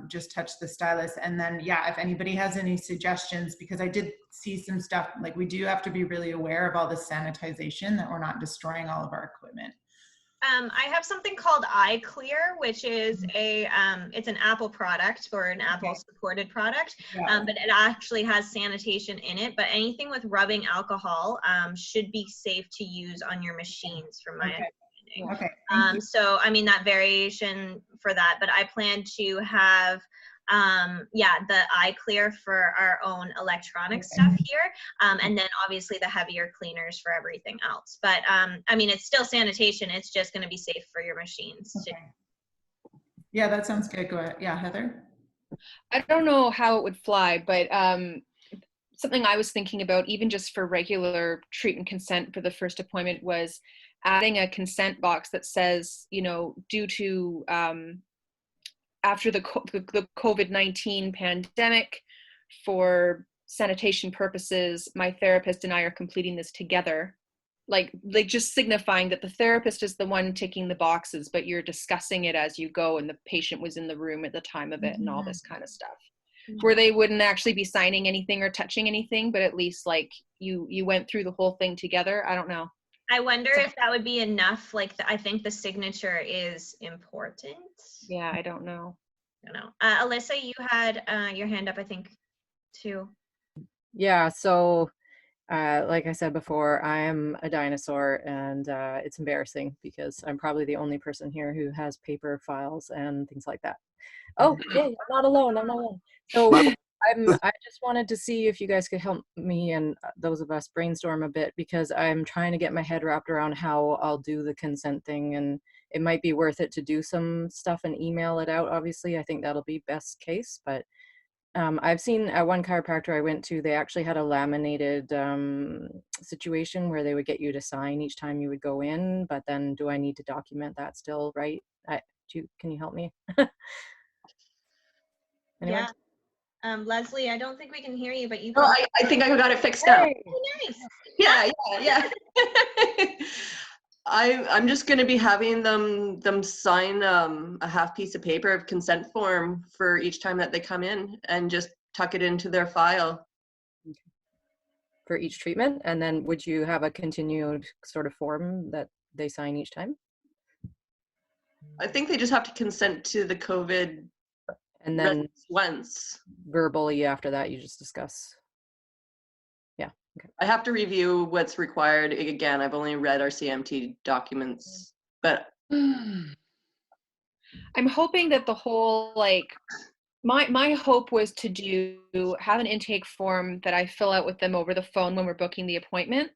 just touch the stylus, and then, yeah, if anybody has any suggestions, because I did see some stuff, like, we do have to be really aware of all the sanitization, that we're not destroying all of our equipment. I have something called iClear, which is it's an Apple product, or an Apple supported product, but it actually has sanitation in it. But anything with rubbing alcohol should be safe to use on your machines, from my understanding. Okay. So, I mean, that variation for that, but I plan to have the iClear for our own electronic stuff here, and then obviously the heavier cleaners for everything else. But I mean, it's still sanitation, it's just going to be safe for your machines too. Yeah, that sounds good. Go ahead. Yeah, Heather. I don't know how it would fly, but something I was thinking about, even just for regular treatment consent for the first appointment, was adding a consent box that says, you know, due to after the COVID-19 pandemic, for sanitation purposes, my therapist and I are completing this together. Like just signifying that the therapist is the one ticking the boxes, but you're discussing it as you go, and the patient was in the room at the time of it, and all this kind of stuff. Where they wouldn't actually be signing anything or touching anything, but at least like you went through the whole thing together. I don't know. I wonder if that would be enough. Like, I think the signature is important. Yeah, I don't know. Alyssa, you had your hand up, I think, too. Yeah, so like I said before, I am a dinosaur, and it's embarrassing because I'm probably the only person here who has paper files and things like that. Oh, yay, I'm not alone. So I just wanted to see if you guys could help me and those of us brainstorm a bit, because I'm trying to get my head wrapped around how I'll do the consent thing, and it might be worth it to do some stuff and email it out. Obviously, I think that'll be best case, but I've seen at one chiropractor I went to, they actually had a laminated situation where they would get you to sign each time you would go in, but then do I need to document that still, right? Can you help me? Anyway? Leslie, I don't think we can hear you, but you Oh, can. I think I got it fixed up. Oh, nice. Yeah. I'm just going to be having them sign a half piece of paper of consent form for each time that they come in, and just tuck it into their file. For each treatment, and then would you have a continued sort of form that they sign each time? I think they just have to consent to the COVID, and then once. Verbally after that, you just discuss. Yeah. Okay. I have to review what's required. Again, I've only read our CMT documents, but I'm hoping that the whole, like, my hope was to have an intake form that I fill out with them over the phone when we're booking the appointment,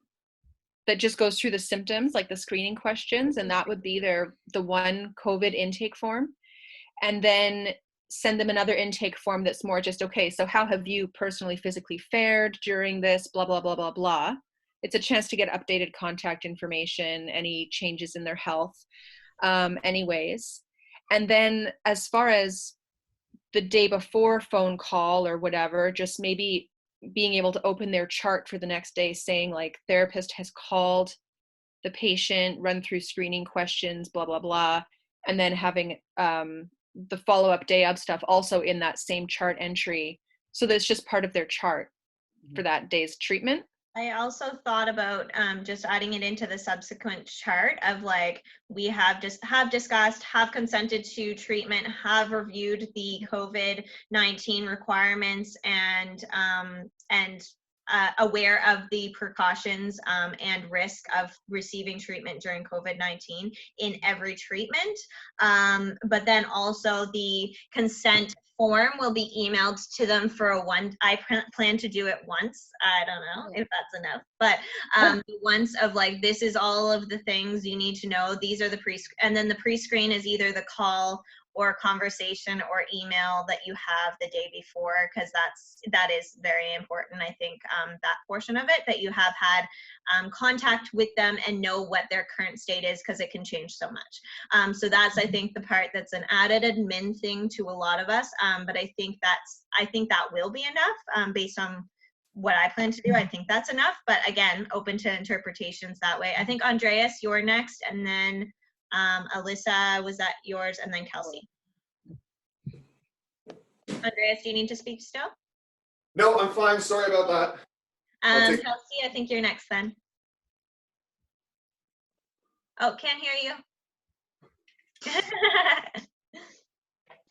that just goes through the symptoms, like the screening questions, and that would be the one COVID intake form. And then send them another intake form that's more just, okay, so how have you personally physically fared during this, blah, blah, blah, blah, blah. It's a chance to get updated contact information, any changes in their health, anyways. And then as far as the day before phone call or whatever, just maybe being able to open their chart for the next day saying, like, therapist has called the patient, run through screening questions, blah, blah, blah. And then having the follow-up day of stuff also in that same chart entry. So that's just part of their chart for that day's treatment. I also thought about just adding it into the subsequent chart of, like, we have discussed, have consented to treatment, have reviewed the COVID-19 requirements, and aware of the precautions and risk of receiving treatment during COVID-19 in every treatment. But then also the consent form will be emailed to them for I plan to do it once. I don't know if that's enough, but once of, like, this is all of the things you need to know. These are the and then the pre-screen is either the call or conversation or email that you have the day before, because that is very important. I think that portion of it, that you have had contact with them and know what their current state is, because it can change so much. So that's, I think, the part that's an added admin thing to a lot of us. But I think that will be enough based on what I plan to do. I think that's enough, but again, open to interpretations that way. I think, Andreas, you're next, and then Alyssa, was that yours? And then Kelsey. Andreas, do you need to speak still? No, I'm fine. Sorry about that. Kelsey, I think you're next then. Oh, can't hear you.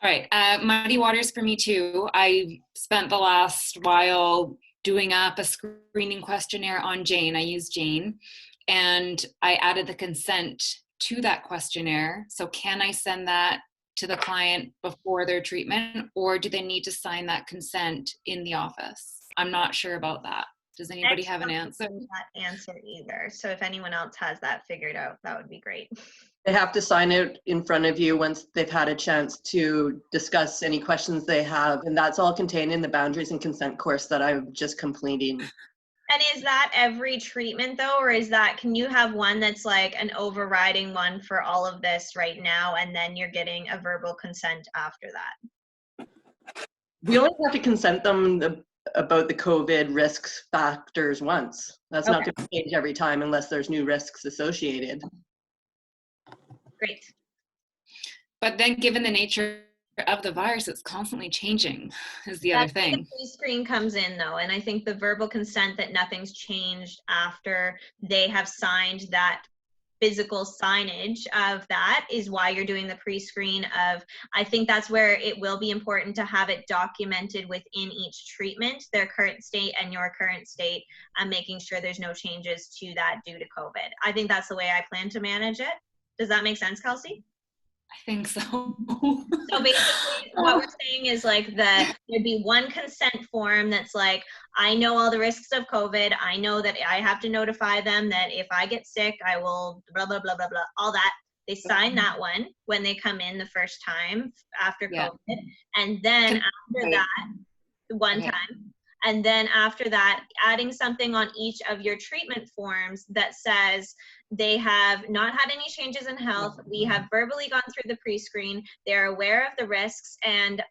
All right, muddy waters for me too. I spent the last while doing up a screening questionnaire on Jane. I used Jane, and I added the consent to that questionnaire. So can I send that to the client before their treatment, or do they need to sign that consent in the office? I'm not sure about that. Does anybody have an answer? Not answer either. So if anyone else has that figured out, that would be great. they have to sign it in front of you once they've had a chance to discuss any questions they have. And that's all contained in the boundaries and consent course that I'm just completing. And is that every treatment though, or can you have one that's like an overriding one for all of this right now, and then you're getting a verbal consent after that? We only have to consent them about the COVID risks factors once. That's not going to change every time unless there's new risks associated. Great. But then given the nature of the virus, it's constantly changing is the other thing. The pre-screen comes in though, and I think the verbal consent that nothing's changed after they have signed that physical signage of that is why you're doing the pre-screen of, I think that's where it will be important to have it documented within each treatment, their current state and your current state, and making sure there's no changes to that due to COVID. I think that's the way I plan to manage it. Does that make sense, Kelsey? I think so. So basically what we're saying is like there'd be one consent form that's like, I know all the risks of COVID. I know that I have to notify them that if I get sick, I will blah, blah, blah, blah, blah, all that. They sign that one when they come in the first time after COVID. And then after that, one time. And then after that, adding something on each of your treatment forms that says They have not had any changes in health. We have verbally gone through the pre-screen. They're aware of the risks, and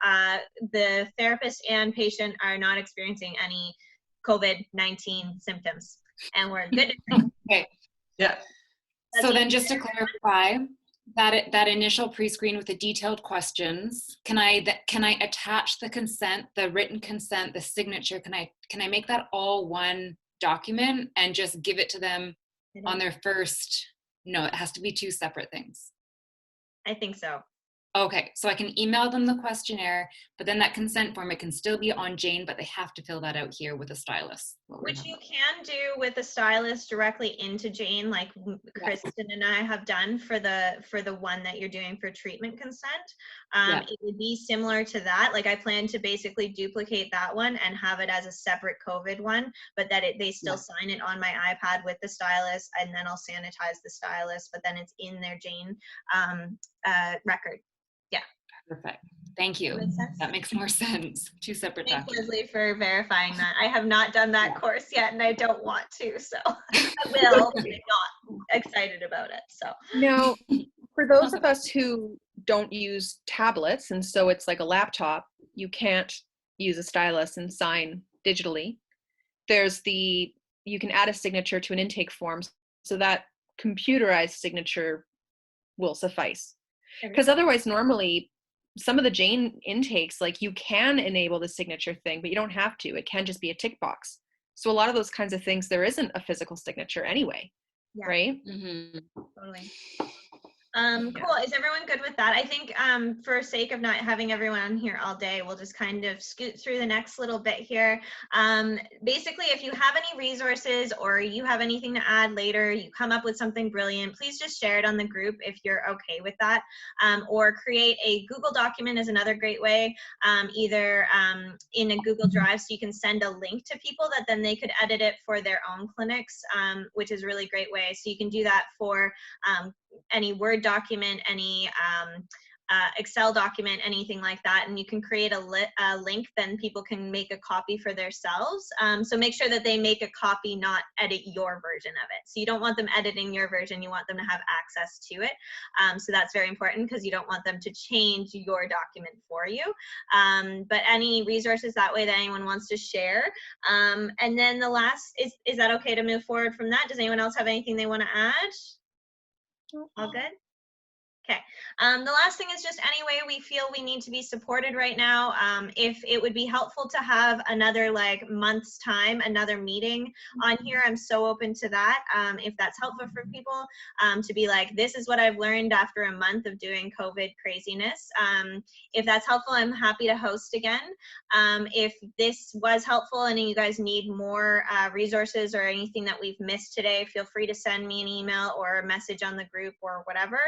the therapist and patient are not experiencing any COVID-19 symptoms, and we're good to go. Okay. Yeah. So then just to clarify, that initial pre-screen with the detailed questions, can I attach the consent, the written consent, the signature? Can I make that all one document and just give it to them on their first? No, it has to be two separate things. I think so. Okay, so I can email them the questionnaire, but then that consent form, it can still be on Jane, but they have to fill that out here with a stylus. Which you can do with a stylus directly into Jane, like Kristen and I have done for the one that you're doing for treatment consent. It would be similar to that. Like, I plan to basically duplicate that one and have it as a separate COVID one, but that they still sign it on my iPad with the stylus, and then I'll sanitize the stylus, but then it's in their Jane record. Yeah. Perfect. Thank you. That makes more sense. Two separate Thanks, documents. Leslie, for verifying that. I have not done that course yet, and I don't want to, so I will, but I'm not excited about it. So now, for those of us who don't use tablets, and so it's like a laptop, you can't use a stylus and sign digitally. You can add a signature to an intake form, so that computerized signature will suffice. Because otherwise, normally, some of the Jane intakes, like, you can enable the signature thing, but you don't have to. It can just be a tick box. So a lot of those kinds of things, there isn't a physical signature anyway, right? Mm-hmm. Totally. Cool. Is everyone good with that? I think for sake of not having everyone on here all day, we'll just kind of scoot through the next little bit here. Basically, if you have any resources or you have anything to add later, you come up with something brilliant, please just share it on the group if you're okay with that. Or create a Google document is another great way, either in a Google Drive, so you can send a link to people that then they could edit it for their own clinics, which is a really great way. So you can do that for any Word document, any Excel document, anything like that, and you can create a link, then people can make a copy for themselves. So make sure that they make a copy, not edit your version of it. So you don't want them editing your version, you want them to have access to it. So that's very important, because you don't want them to change your document for you. But any resources that way that anyone wants to share. And then the last, is that okay to move forward from that? Does anyone else have anything they want to add? All good? Okay. The last thing is just any way we feel we need to be supported right now. If it would be helpful to have another month's time, another meeting on here, I'm so open to that. If that's helpful for people, to be like, this is what I've learned after a month of doing COVID craziness. If that's helpful, I'm happy to host again. If this was helpful and you guys need more resources or anything that we've missed today, feel free to send me an email or a message on the group or whatever.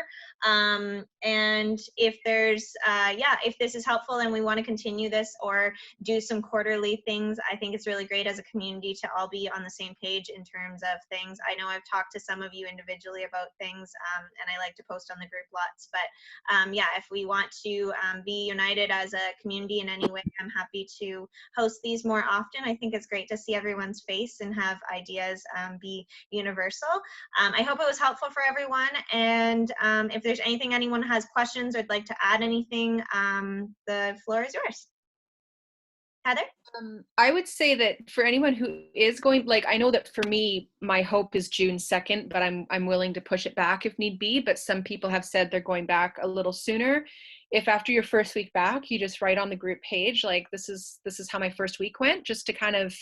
And if there's, if this is helpful and we want to continue this or do some quarterly things, I think it's really great as a community to all be on the same page in terms of things. I know I've talked to some of you individually about things, and I like to post on the group lots, but if we want to be united as a community in any way, I'm happy to host these more often. I think it's great to see everyone's face and have ideas be universal. I hope it was helpful for everyone, and if there's anything anyone has questions or would like to add anything, the floor is yours. Heather? I would say that for anyone who is going, I know that for me, my hope is June 2nd, but I'm willing to push it back if need be. But some people have said they're going back a little sooner. If after your first week back, you just write on the group page, this is how my first week went, just to kind of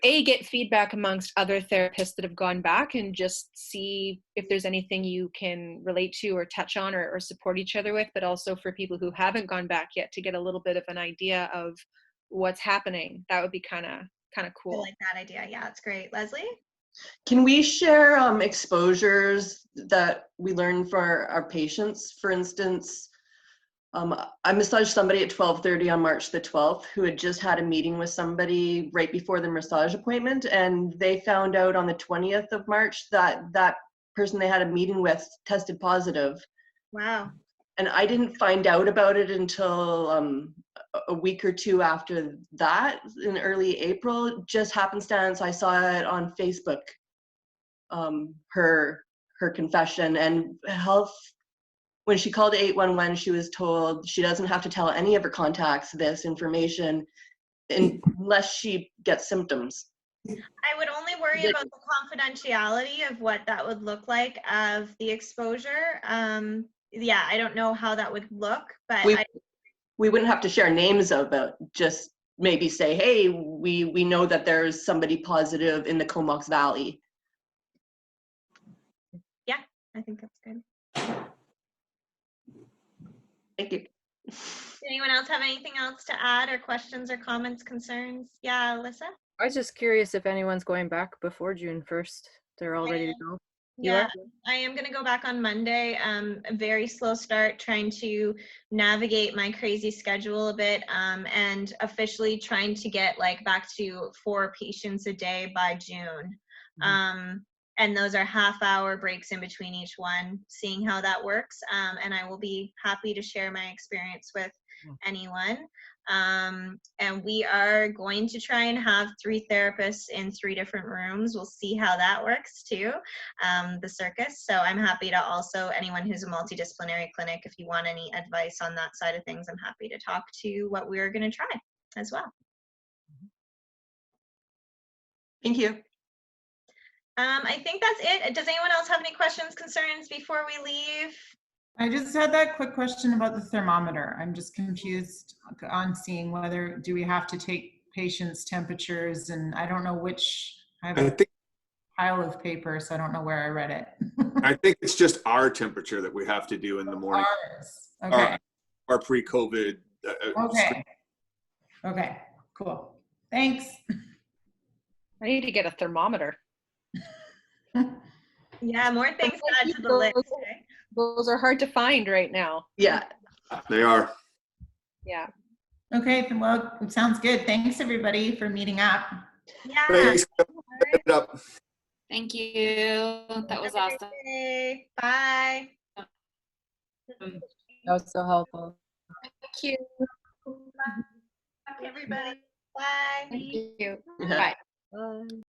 get feedback amongst other therapists that have gone back and just see if there's anything you can relate to or touch on or support each other with, but also for people who haven't gone back yet to get a little bit of an idea of what's happening. That would be kind of cool. I like that idea. Yeah, it's great. Leslie? Can we share exposures that we learn for our patients? For instance, I massaged somebody at 12:30 on March the 12th who had just had a meeting with somebody right before the massage appointment, and they found out on the 20th of March that that person they had a meeting with tested positive. Wow. And I didn't find out about it until a week or two after that, in early April. Just happenstance, I saw it on Facebook. her confession and health. When she called 811, she was told she doesn't have to tell any of her contacts this information unless she gets symptoms. I would only worry about the confidentiality of what that would look like of the exposure. Yeah, I don't know how that would look, but we wouldn't have to share names of it, just maybe say, hey, we know that there's somebody positive in the Comox Valley. Yeah, I think that's good. Thank you. Does anyone else have anything else to add, or questions or comments, concerns? Yeah, Alyssa? I was just curious if anyone's going back before June 1st. They're all ready to go. Yeah, I am going to go back on Monday. A very slow start, trying to navigate my crazy schedule a bit, and officially trying to get like back to 4 patients a day by June. And those are half-hour breaks in between each one, seeing how that works. And I will be happy to share my experience with anyone. And we are going to try and have 3 therapists in 3 different rooms. We'll see how that works too, the circus. So I'm happy to also, anyone who's a multidisciplinary clinic, if you want any advice on that side of things, I'm happy to talk to what we're going to try as well. Thank you. I think that's it. Does anyone else have any questions, concerns before we leave? I just had that quick question about the thermometer. I'm just confused on seeing whether, do we have to take patients' temperatures, and I don't know which, I have a pile of paper, so I don't know where I read it. I think it's just our temperature that we have to do in the morning. Ours. Okay. Our pre-COVID. Okay. Okay, cool. Thanks. I need to get a thermometer. Yeah, more things to add to the list. Those are hard to find right now. Yeah, they are. Yeah. Okay, well, it sounds good. Thanks everybody for meeting up. Yeah. Thanks. Thank you. That was awesome. Bye. That was so helpful. Thank you. Bye, everybody. Bye. Thank you. Yeah. Bye.